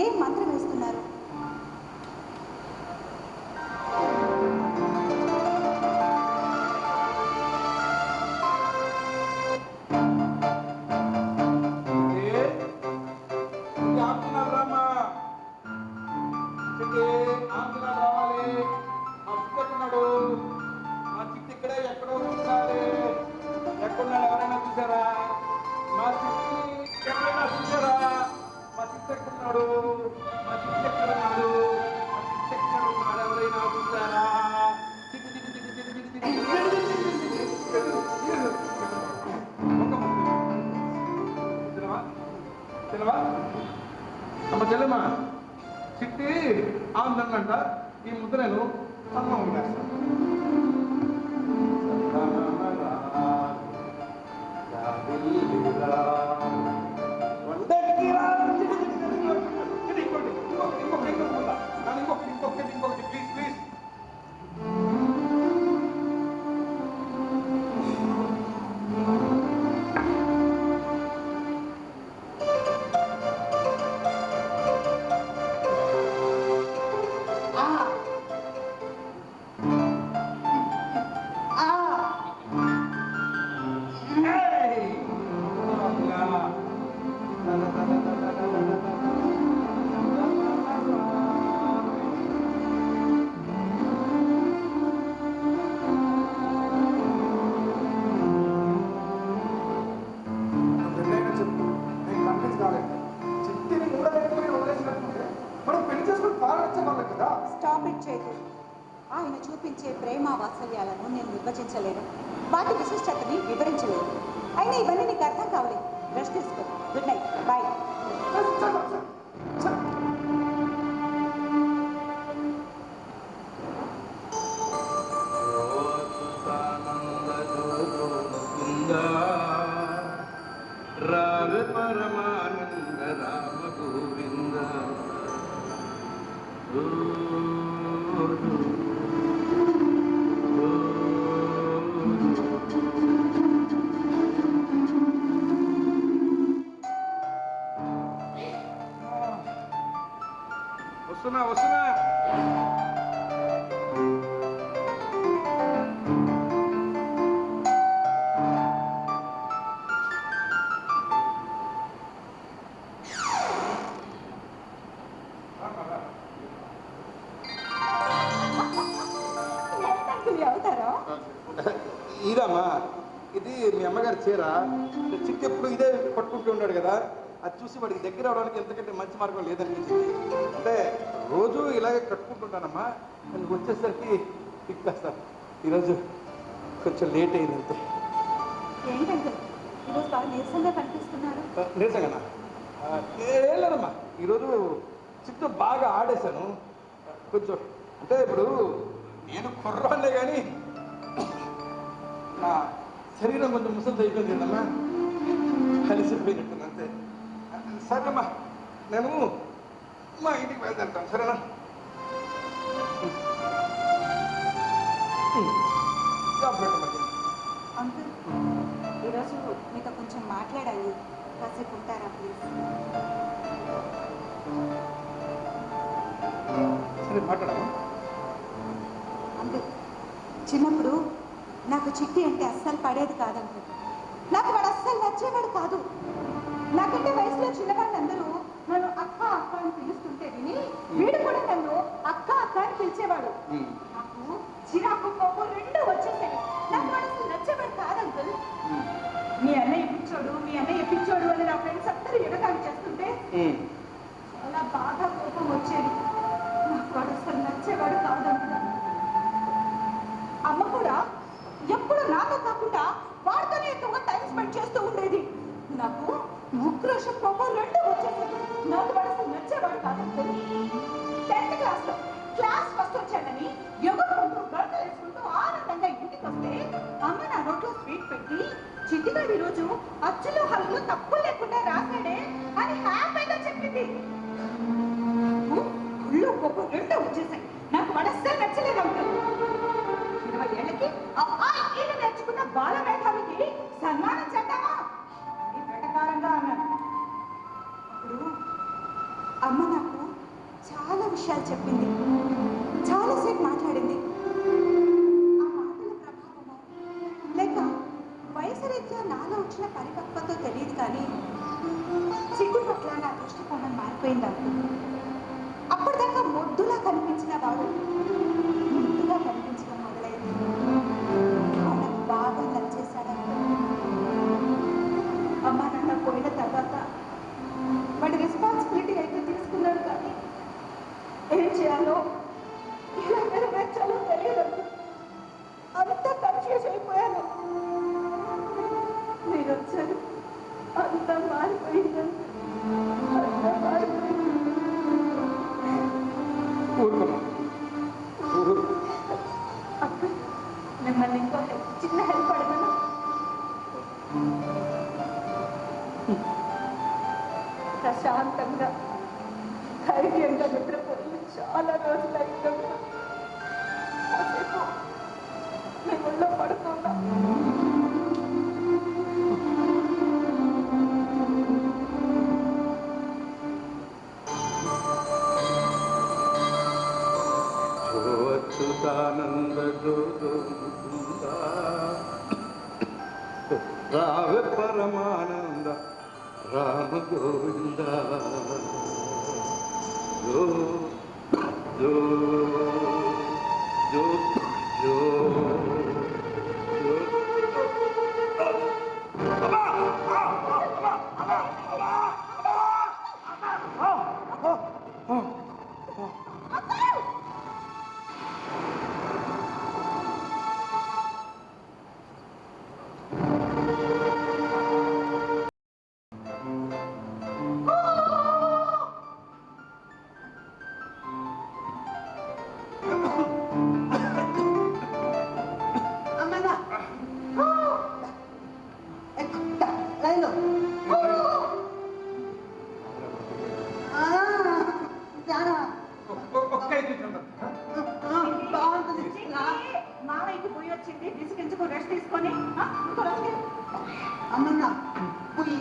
ఏం మంత్రం వేస్తున్నారో. అమ్మ చెల్లెమ్మా, చిట్టి ఆందంట. ఈ ముద్ద నేను అమ్మ ఉండేస్తాను. ఇంకొకటి ప్లీజ్ ప్లీజ్. ఎన్నైనా చెప్పు, నేను కన్విన్స్ కాలేదు. చిట్టిని కూడా లేకపోయి వదిలేసినట్టుంటే మనం పెళ్లి చేసుకుని పాలనచ్చే వాళ్ళం కదా. స్టాప్ ఇట్ చేతు. ఆయన చూపించే ప్రేమ వాత్సల్యాలను నేను నిర్వచించలేను, వాటి విశిష్టతని వివరించలేను. అయినా ఇవన్నీ నీకు అర్థం కావాలి. రెస్ట్ తీసుకో. Good night, bye. Rama Paramananda Rama Govinda. వస్తున్నా వస్తున్నా. అవుతారా? ఇదమ్మా, ఇది మీ అమ్మగారి చీర. చిట్టి ఎప్పుడు ఇదే పట్టుకుంటూ ఉన్నాడు కదా, అది చూసి వాడికి దగ్గర అవడానికి ఎంతకంటే మంచి మార్గం లేదనిపించింది. అంటే రోజు ఇలాగే కట్టుకుంటుంటానమ్మా. నువ్వు వచ్చేసరికి ఇక్కేస్తాను. ఈరోజు కొంచెం లేట్ అయిందంతే. ఏంటంటే ఈరోజు బాగా నీరసంగా కనిపిస్తున్నారు. నిజంగానా? ఏం లేదమ్మా, ఈరోజు చిట్టు బాగా ఆడేశాను కొంచెం. అంటే ఇప్పుడు నేను కుర్రాన్నే కానీ నా శరీరం కొంచెం ముసలి అయిపోయింది కదమ్మా, కలిసిపోయినట్టుంది అంతే. సరేమ్మా, నేను మా ఇంటికి బయలుదేరుతాను, సరేనా? అంకుల్, ఈరోజు మీతో కొంచెం మాట్లాడాలి, కాసేపు ఉంటారా ప్లీజ్? సరే మాట్లాడమ్మా. అంకుల్, చిన్నప్పుడు నాకు చిట్టి అంటే అస్సలు పడేది కాదంకుల్. నాకు వాడు అస్సలు నచ్చేవాడు కాదు. నాకంటే వయసులో చిన్నవాళ్ళందరూ నన్ను అక్క అక్క అని పిలుస్తుంటే విని వీడు కూడా నన్ను అక్క అక్క అని పిలిచేవాడు. నాకు చిరాకు కోపం రెండు వచ్చేసాయి. నాకు వాడు అసలు నచ్చేవాడు కాదంకుల్. మీ అన్నయ్య పిచ్చోడు, మీ అన్నయ్య పిచ్చోడు అని నా ఫ్రెండ్స్ అందరూ ఎగతాళి చేస్తుంటే చాలా బాగా కోపం వచ్చేది. నాకు వాడు అసలు నచ్చేవాడు కాదంకుల్. అమ్మ కూడా ఎప్పుడు నాతో కాకుండా వాడితోనే ఎక్కువగా టైం స్పెండ్ చేస్తూ ఉండేది. నాకు ఉక్రోషం కోపం రెండు వచ్చేది. నాకు వాడు అసలు నచ్చేవాడు కాదంకుల్. 10th క్లాస్లో క్లాస్ ఫస్ట్ వచ్చాడని ఎగురుకుంటూ గడతలు వేసుకుంటూ ఆనందంగా ఇంటికి వస్తే అమ్మ నా నోట్లో స్వీట్ పెట్టి చిట్టిగాడు ఈరోజు అచ్చులో హల్లు తప్పు లేకుండా రాశాడే అని హ్యాపీగా చెప్పింది. గుళ్ళు కోపం రెండు వచ్చేసాయి. నాకు వాడు అస్సలు నచ్చలేదు అంకుల్. 20 ఏళ్ళకి ఈయన నేర్చుకున్న బాల మేధావికి సన్మానం చేద్దామా ఈ వెటకారంగా అన్నాను. అప్పుడు అమ్మ నాకు చాలా విషయాలు చెప్పింది, చాలాసేపు మాట్లాడింది. ఆ మాటల ప్రభావమో లేక వయసు రీత్యా నాలో వచ్చిన పరిపక్వతో తెలియదు కానీ చిట్టి పట్ల నా దృష్టికోణం మారిపోయింది అంకుల్. అప్పటిదాకా మొద్దులా కనిపించిన వాడు ముద్దుగా కనిపించడం మొదలైంది. వాళ్ళకు బాగా నచ్చేశాడు. అమ్మ నాన్న పోయిన తర్వాత వాడి రెస్పాన్సిబిలిటీ అయితే తీసుకున్నాడు కానీ ఏం చేయాలో ఎలా నెరవేర్చాలో తెలియదు. అంతా కన్ఫ్యూజ్ అయిపోయాను. మీరు వచ్చారు, అంతా మారిపోయిందని. అంతా మారిపోయింది. అక్క, మిమ్మల్ని ఇంకో చిన్న హెల్ప్ అడగను? ప్రశాంతంగా ధైర్యంగా నిద్రపోయి చాలా రోజులు అయిందమ్మా. కాసేపు మీ ఒళ్ళో పడుతున్నా. అచ్యుతానంద రావే పరమానంద రామ గోవింద జో జో జో జో మావయ్యకి పోయి వచ్చింది, విసిగించుకో, రెస్ట్ తీసుకొని అమ్మన్నా పోయి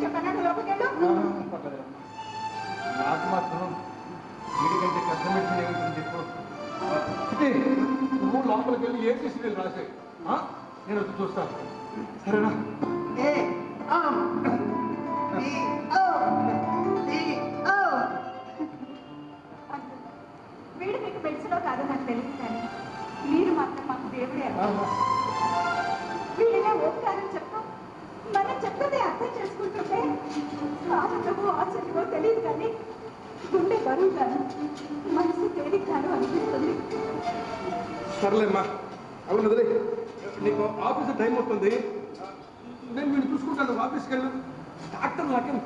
చెప్పాను లోపలికెళ్ళు. నాకు మాత్రం వీడికంటే కష్టం పెట్టిన ఏమిటని చెప్పు. నువ్వు లోపలికి వెళ్ళి ఏం చేసి వీళ్ళు రాసే, నేను వచ్చి చూస్తాను, సరేనా? వీడు మీకు పెంచలో కాదో నాకు తెలియదు కానీ మీరు మాత్రం మాకు దేవుడే. వీడినే ఓపికారని చెప్తాం, మనం చెప్పేది అర్థం చేసుకుంటుంటే ఆనందమో ఆశ్చర్యమో తెలియదు కానీ గుండె బరువుగాను మనసు తేలిగ్గాను అనిపిస్తుంది. సర్లేమ్మా, అవును వదిలే, నీకు ఆఫీస్ టైం అవుతుంది, నేను వీళ్ళు చూసుకుంటాను, ఆఫీస్కి వెళ్ళు. డాక్టర్ నాకేం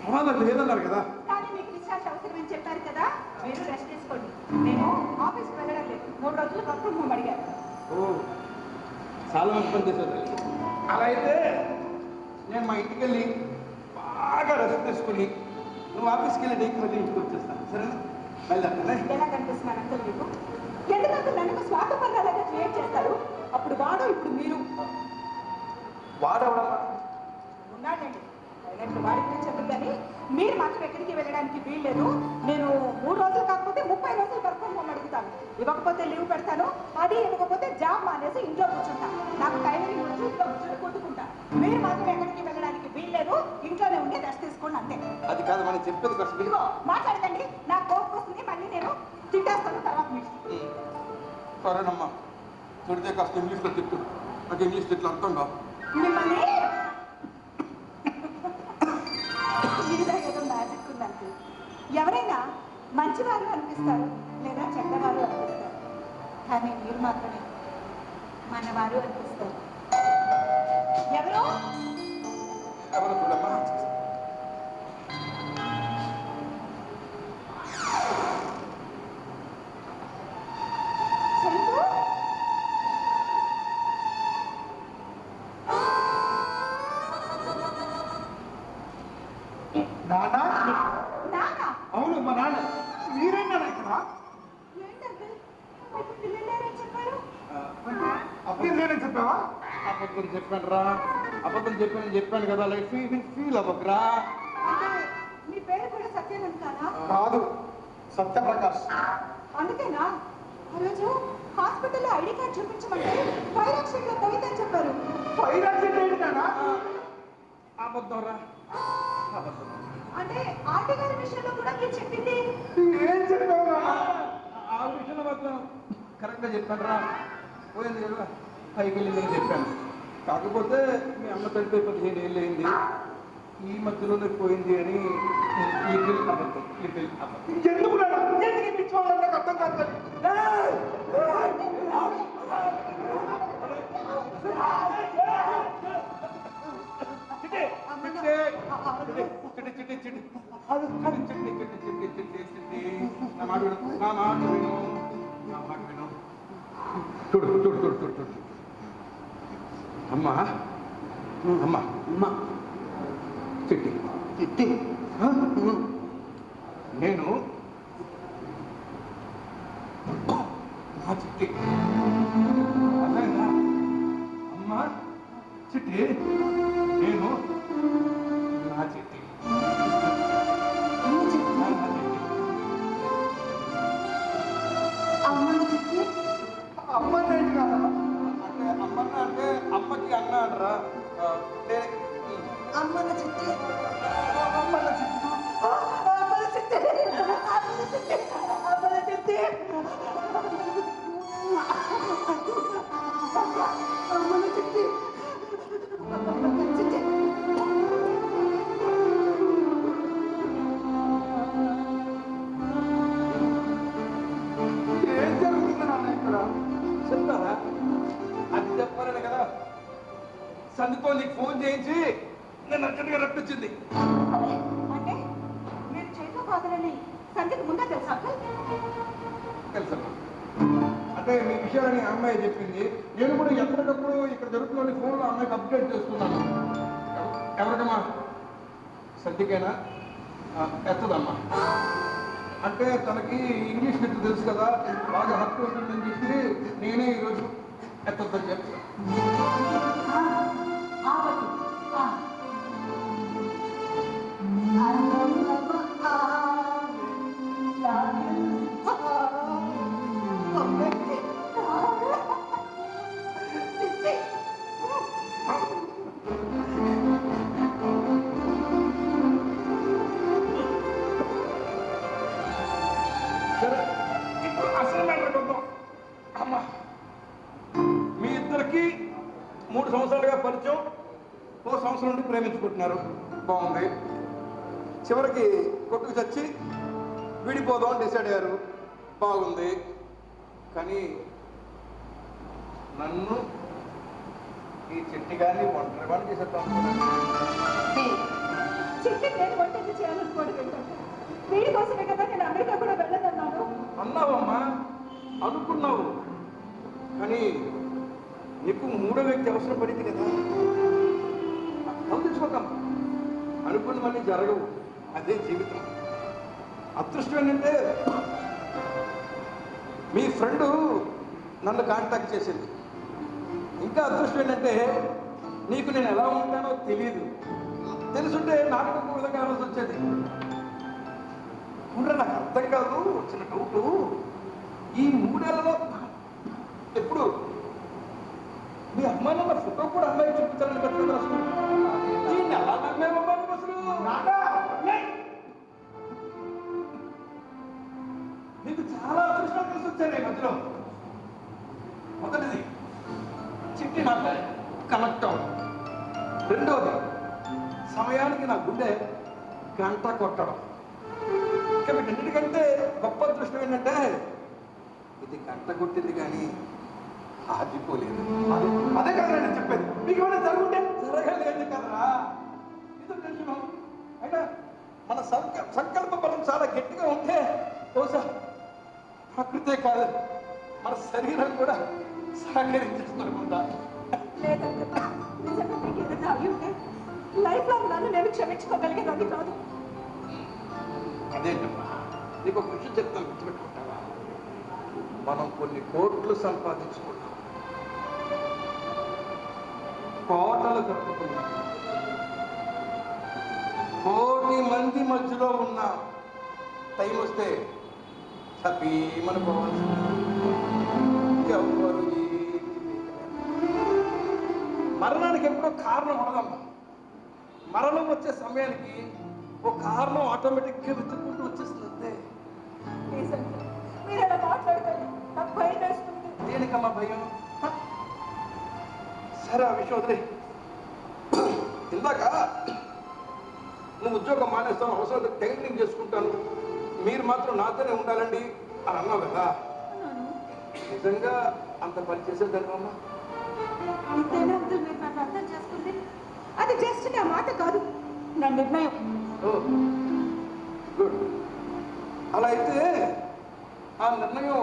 ప్రమాదం లేదన్నారు కదా. కానీ మీకు విశ్వాస అవసరమని చెప్పారు కదా, మీరు రెస్ట్ తీసుకోండి. నేను ఆఫీస్కి వెళ్ళడం లేదు, 3 రోజులు వర్క్ ఫ్రమ్ హోమ్ అడిగాను. ఓ చాలా మంచి పని చేశారు తల్లి. అలా అయితే నేను మా ఇంటికి వెళ్ళి బాగా రెస్ట్ తీసుకుని నువ్వు ఆఫీస్కి వెళ్ళి డైకి మళ్ళీ ఇంటికి వచ్చేస్తాను, సరేనా? బయలుదేరుతానే. ఎలా కనిపిస్తున్నాను అంకుల్ మీకు? ఎందుకంటే నన్ను స్వార్థపరాలుగా క్రియేట్ చేస్తారు. అప్పుడు వాడు, ఇప్పుడు మీరు. వాడవడమా? ఉన్నాడండి, ఇప్పుడు వాడి గురించి చెప్పదు. కానీ మీరు మాత్రం ఎక్కడికి వెళ్ళడానికి వీల్లేదు. నేను 3 రోజులు కాకపోతే 30 రోజులు వర్క్ ఫ్రమ్ హోమ్ అడుగుతాను. ఇవ్వకపోతే లీవ్ పెడతాను, అది ఇవ్వకపోతే జాబ్ మానేసి ఇంట్లో కూర్చుంటాను. నాకు టైమింగ్ రోజు ఇంట్లో కూర్చొని కొట్టుకుంటాను. మీరు మాత్రం ఎక్కడికి వెళ్ళడానికి వీల్లేదు, ఇంట్లోనే ఉండి రెస్ట్ తీసుకోండి అంతే. అది కాదు మనం చెప్పేది కాస్త ఇదిగో మాట్లాడకండి, నాకు కోపం వస్తుంది. మళ్ళీ నేను తిట్టేస్తాను తర్వాత మీకు. సరేనమ్మా, తిడితే కాస్త ఇంగ్లీష్లో తిట్టు, నాకు ఇంగ్లీష్ తిట్లు అర్థం కావు. మిమ్మల్ని మీలో ఏదో మ్యాజిక్ ఉందంటే ఎవరైనా మంచివారు అనిపిస్తారు లేదా చెడ్డవారు అనిపిస్తారు, కానీ మీరు మాత్రమే మనవారు అనిపిస్తారు. ఎవరో ఎవరు చూడమ్మా. చందు? నాన్న? నాన్న? అవును మా నాన్న. మీరేనా ఇక్కడ? ఏంటంటే మీకు పిల్లలు లేరని చెప్పారు? అప్పుడు నేనే చెప్పావా? అబద్ధం చెప్పాను రా, అబద్ధం చెప్పాను కదా. లైఫ్ ఫీల్ అవ్వకరా. అంటే మీ పేరు కూడా సత్యానంద్ కాదా? కాదు, సత్యప్రకాష్. అందుకేనా ఆ రోజు హాస్పిటల్లో ఐడి కార్డ్ చూపించమంటే ఫైర్ యాక్సిడెంట్ లో పోయిందని చెప్పారు. ఫైర్ యాక్సిడెంట్ ఏంటన్నా? అబద్ధం రా, అబద్ధం. అంటే ఆంటీ గారి విషయంలో కూడా మీరు చెప్పింది ఏం చెప్పావు? ఆ విషయంలో మాత్రం కరెక్ట్గా చెప్పాను రా. పోయింది కదా, పైకి వెళ్ళిందని చెప్పాను. కాకపోతే మీ అమ్మ తడిపోయి 15 ఏళ్ళు అయింది, ఈ మధ్యలోనే పోయింది అని లిటిల్ అబద్ధం. ఎందుకు నాకు అర్థం కాదు. చూడు చూడు చూడు చూడు చూడు. అమ్మా అమ్మా అమ్మా, చిట్టి చిట్టి, నేను నా చిట్టి అదేనా? అమ్మా చిట్టి, నేను నా చిట్టి. అమ్మని ఏంటి కదా? అంటే అమ్మన్న అంటే అమ్మకి అన్న అంటారా? అమ్మన చిట్టి అమ్మన్న చిట్టి. అమ్మన చిట్టి అమ్మన చిట్టి అమ్మన చిట్టి చిట్టి. ఏం జరుగుతుంది నాన్న ఇక్కడ? చెప్తారా? అది చెప్పారని కదా సందుతో నీకు ఫోన్ చేయించి నేను అర్జెంట్గా రప్పించింది. అంటే మీరు చేతిలో కాదని సంధ్యకు ముందే తెలుసా? తెలుసమ్మా. అంటే మీ విషయాన్ని ఆ అమ్మాయి చెప్పింది. నేను కూడా ఎప్పటికప్పుడు ఇక్కడ జరుగుతున్న ఫోన్లో అమ్మాయికి అప్డేట్ చేస్తున్నాను. ఎవరికమ్మా? సంధ్యకైనా ఎత్తదమ్మా. అంటే తనకి ఇంగ్లీష్ నెట్ తెలుసు కదా, బాగా హక్కు ఉంటుందని చెప్పి నేనే ఈరోజు ఎత్తొద్దని చెప్తాను. సరే, ఇప్పుడు అసలు మ్యాటర్ వద్దాం. అమ్మా, మీ ఇద్దరికి 3 సంవత్సరాలుగా పరిచయం, 1 సంవత్సరం నుండి ప్రేమించుకుంటున్నారు. బాగుంది. చివరికి కొట్టుకు చచ్చి విడిపోదాం అని డిసైడ్ అయ్యారు. బాగుంది. కానీ నన్ను ఈ చెట్టి గారిని ఒంటరి వాడిని చేసేద్దాం. చిట్టి నేను వంటింటి చేయాలనుకోవడం ఏంటంటే వీడి కోసమే కదా నేను అమెరికా కూడా వెళ్ళదన్నాను. అన్నావమ్మా, అనుకున్నావు, కానీ నీకు మూడో వ్యక్తి అవసరం పడింది కదా. గమనించుకోకమ్మా, అనుకున్నవన్నీ జరగవు, అదే జీవితం. అదృష్టం ఏంటంటే మీ ఫ్రెండ్ నన్ను కాంటాక్ట్ చేసింది. ఇంకా అదృష్టం ఏంటంటే నీకు నేను ఎలా ఉంటానో తెలియదు. తెలుసుంటే నాకు ఒక విధంగా ఆలోచన వచ్చేది. కూడా నాకు అర్థం కాదు, వచ్చిన డౌటు, ఈ 3 ఏళ్లలో ఎప్పుడు మీ అమ్మాయి నా ఫోటో కూడా అమ్మాయి చూపించాలని పెట్టలేదు అసలు. దీన్ని ఎలా నమ్మేమమ్మా నువ్వు అసలు? నీకు చాలా అదృష్టాలు కలిసి వచ్చాయి మధ్యలో. మొదటిది చిట్టి నాకు కనెక్ట్ అవ్వడం, రెండోది సమయానికి నా గుండె గంట కొట్టడం. ఇంకా వీటన్నిటికంటే గొప్ప అదృష్టం ఏంటంటే ఇది గంట కొట్టింది కానీ ఆగిపోలేదు. అదే కదా నేను చెప్పేది. మీకు ఏమైనా జరుగుంటే జరగలేదు కదరా, ఇది టెన్షన్. అయినా మన సంకల్ప బలం చాలా గట్టిగా ఉంటే బహుశా ప్రకృతే కాదు మన శరీరం కూడా సహకరించేస్తుందా. లేదంటే నిజంగా మీకు ఏదైనా అవి ఉంటే లైఫ్ లాంగ్ నన్ను నేను క్షమించుకోగలిగేది కాదు. అదేంటమ్మా, నీకు ఒక విషయం చెప్తాను, గుర్తుపెట్టుకుంటావా? మనం కొన్ని కోట్లు సంపాదించుకున్నాం, కోటలు కట్టుకున్నాం, కోటి మంది మధ్యలో ఉన్న టైం వస్తే హ్యాపీమని పోవాలి. ఎవరు మరణానికి ఎప్పుడో కారణం ఉండదమ్మా. మరణం వచ్చే సమయానికి ఒక కారణం ఆటోమేటిక్గా వెతుక్కుంటూ వచ్చేస్తుంది అంతే. మీరు అలా మాట్లాడతారు, నాకు భయం వేస్తుంది. దేనికమ్మా భయం? సరే ఆ విషయం వదిలే. ఇందాక నువ్వు ఉద్యోగం మానేస్తాను, అవసరం టైలరింగ్ చేసుకుంటాను, మీరు మాత్రం నాతోనే ఉండాలండి అని అన్నావు కదా. నిజంగా అంత పని చేసేదానివమ్మా? ఇంతేనా అంకుల్ మీరు నన్ను అర్థం చేసుకుంది? అది జస్ట్ నా మాట కాదు, నా నిర్ణయం. గుడ్. అలా అయితే ఆ నిర్ణయం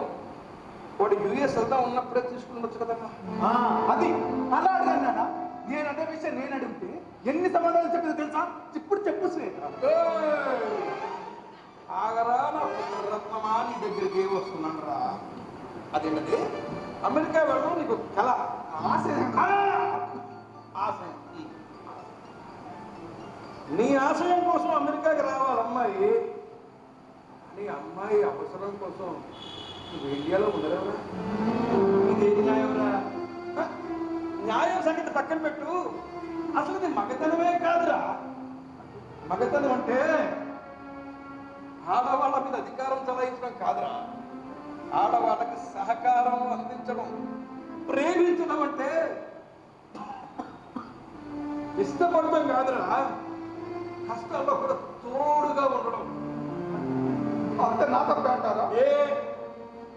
వాడు యుఎస్ వెళ్తా ఉన్నప్పుడే తీసుకుండొచ్చు కదమ్మా. అది అలా అడిగాను నాన్న. నేను అదే విషయం నేను అడిగితే ఎన్ని సమాధానాలు చెప్పిందో తెలుసా? ఇప్పుడు చెప్పు శ్రేయ. ఆగరా నా రత్నమా, నీ దగ్గరికి వస్తున్నాను రా. అదేంటది, అమెరికా వెళ్ళడం నీకు కళ, ఆశయం. ఆశయం. నీ ఆశయం కోసం అమెరికాకి రావాలి అమ్మాయి. నీ అమ్మాయి అవసరం కోసం నువ్వు ఇండియాలో ఉండలేవురా. ఇదేం న్యాయంరా? న్యాయం సంగతి పక్కన పెట్టు, అసలు ఇది మగతనమే కాదురా. మగతనం అంటే ఆడవాళ్ళ మీద అధికారం చలాయించడం కాదురా, ఆడవాళ్ళకి సహకారం అందించడం. ప్రేమించడం అంటే ఇష్టపడటం కాదురా, కష్టాల్లో కూడా తోడుగా ఉండడం. అంతే నా తప్పే అంటారా?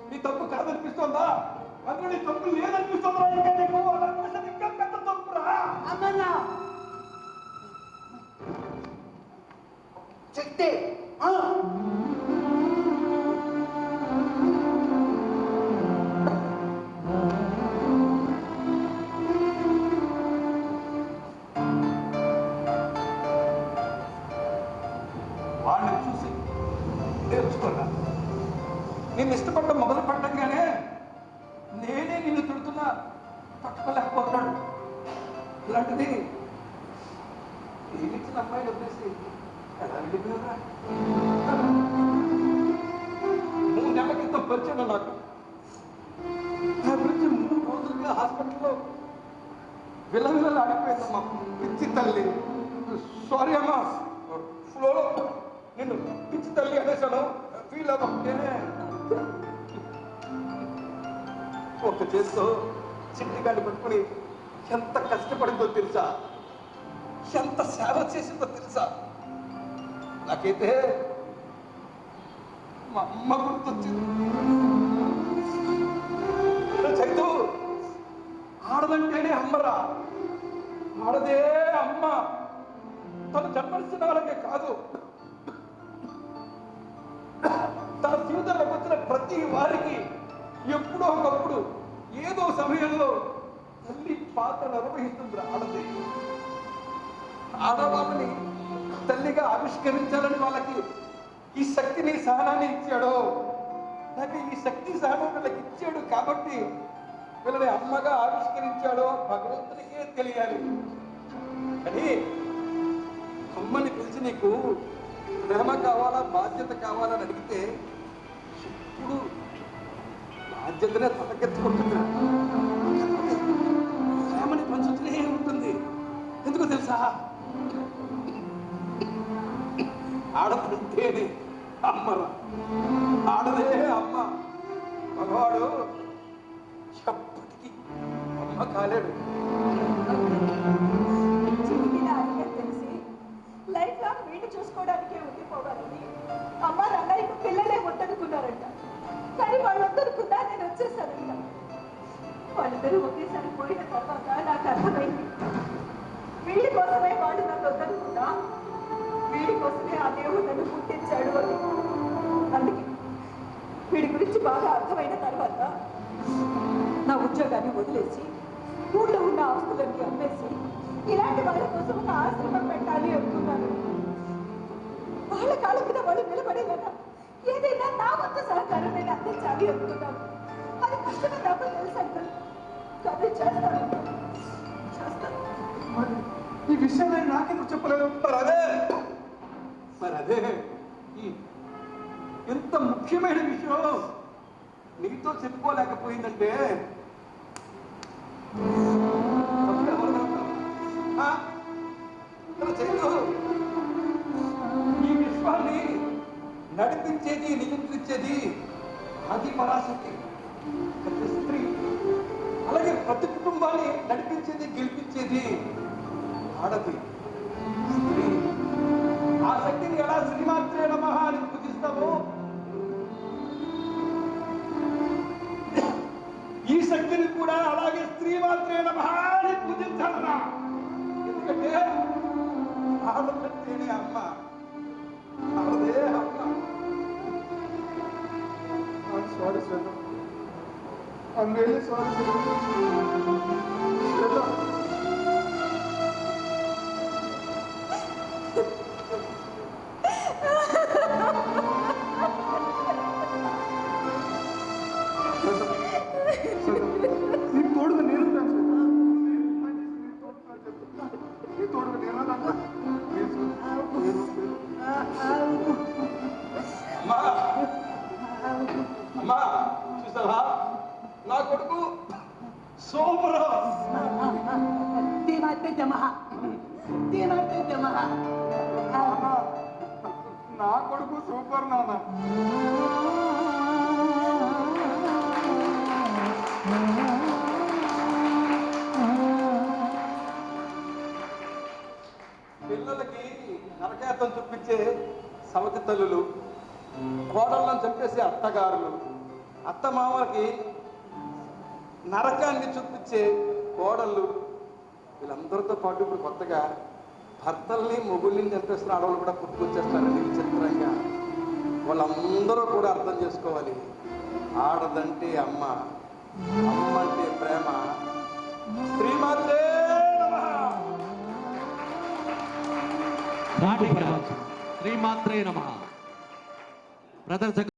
నీ తప్పు కాదనిపిస్తుందా? అందులో నీ తప్పు లేదనిపిస్తుందా? ఇంకా నీకు అనిపిస్తుంది ఇంకా పెద్ద తప్పురా. అమ్మన్నా చెట్టే వాళ్ళని చూసి నేర్చుకోరా. నేను ఇష్టపడడం మొదలు పడ్డంగానే నేనే నిన్ను తిడుతున్నా తట్టుకోలేకపోతున్నాడు. ఇలాంటిది ఏమిచ్చిన అమ్మాయిని వదిలేసి ఎలా వెళ్ళిపోయారా? 3 నెలల క్రితం పరిచయం నాకు. నా గురించి 3 రోజులుగా హాస్పిటల్లో విలవిలలు ఆడిపోయిందమ్మా. పిచ్చి తల్లి, సారీ అమ్మా, ఫ్లోలో నిన్ను పిచ్చి తల్లి అనేసాను, ఫీల్ అవ్వకే. ఒక చేస్తూ చిట్టిగాడి పట్టుకుని ఎంత కష్టపడిందో తెలుసా, ఎంత సేవ చేసిందో తెలుసా. నాకైతే మా అమ్మ గుర్తొచ్చింది. చైతు, ఆడదంటేనే అమ్మరా, ఆడదే అమ్మ. తను జన్మనిచ్చిన వాళ్ళకే కాదు, తన జీవితంలోకి వచ్చిన ప్రతి వారికి ఎప్పుడో ఒకప్పుడు ఏదో సమయంలో తల్లి పాత్ర నిర్వహిస్తుంది ఆడది. ఆడవాళ్ళని తల్లిగా ఆవిష్కరించాలని వాళ్ళకి ఈ శక్తిని సహనాన్ని ఇచ్చాడు. లేక ఈ శక్తి సహనం వీళ్ళకి ఇచ్చాడు కాబట్టి వీళ్ళని అమ్మగా ఆవిష్కరించాడో భగవంతునికే తెలియాలి. కానీ అమ్మని పిలిచి నీకు ప్రేమ కావాలా బాధ్యత కావాలని అడిగితే ఇప్పుడు బాధ్యతనే తలకెత్తుకుంటుంది, ప్రేమని పంచుతూనే ఉంటుంది. ఎందుకో తెలుసా, ఆడదంటేనే అమ్మరా, ఆడదే అమ్మ. మగవాడు ఎప్పటికీ అమ్మ కాలేడు. జీవిత అడిగే తెలిసి లైఫ్ లాంగ్ వీడిని చూసుకోవడానికే ఉండిపోవాలని అమ్మ నాన్న ఇక పిల్లలే వద్దనుకున్నారంట. కానీ వాళ్ళందరుకున్నా నేను వచ్చేసానంట. వాళ్ళిద్దరూ ఒకేసారి పోయిన తర్వాత నాకు అర్థమైంది, వీడి కోసమే వాడు నన్ను వద్దనుకున్నా, వీడి కోసమే ఆ దేవుడు నన్ను పుట్టించాడు అని. అందుకే వీడి గురించి బాగా అర్థమైన తర్వాత నా ఉద్యోగాన్ని వదిలేసి ఊళ్ళో ఉన్న ఆస్తులన్నీ అమ్మేసి ఇలాంటి వాళ్ళ కోసం ఒక ఆశ్రమం పెట్టాలి అనుకున్నాను. వాళ్ళ కాళ్ళ మీద వాళ్ళు నిలబడేలాగా ఏదైనా నా వంతు సహకారం నేను అందించాలి అనుకున్నాను. అది కష్టమే నాకు తెలుసు అంటారు, కానీ చేస్తాను. మరి ఈ విషయం నేను నాకెందుకు చెప్పలేదు? మరి అదే ఎంత ముఖ్యమైన విషయం నీతో చెప్పుకోలేకపోయిందంటే ఈ విశ్వాన్ని నడిపించేది నియంత్రించేది ఆది పరాశక్తి స్త్రీ. అలాగే ప్రతి కుటుంబాన్ని నడిపించేది గెలిపించేది ఆడది స్త్రీ. ఆ శక్తిని ఎలా శ్రీమాత్రే నమః అని పూజిస్తామో ఈ శక్తిని కూడా అలాగే శ్రీమాత్రే నమః అని పూజించాలన్నా. ఎందుకంటే ఆడదంటేనే అమ్మ, ఆడదే అమ్మ. Sorry Shweta, I'm really sorry శ్వేత. నీకు తోడుగా నేను నీ తోడుగా నేను అమ్మా అమ్మా చూసావా, నా కొడుకు సూపర్. నా కొడుకు సూపర్ నాన్న. పిల్లలకి నరకేతం చూపించే సవతి తల్లులు, కోడళ్ళను చంపేసే అత్తగారులు, అత్తమామలకి నరకాన్ని చూపించే కోడళ్ళు, వీళ్ళందరితో పాటు ఇప్పుడు కొత్తగా భర్తల్ని మొగుల్ని చంపేస్తున్న ఆడవాళ్ళు కూడా పుట్టుకొచ్చేస్తారండి విచిత్రంగా. వాళ్ళందరూ కూడా అర్థం చేసుకోవాలి, ఆడదంటే అమ్మ, అమ్మ అంటే ప్రేమ. శ్రీమాత్రే నమః. శ్రీమాత్రే నమః. బ్రదర్స్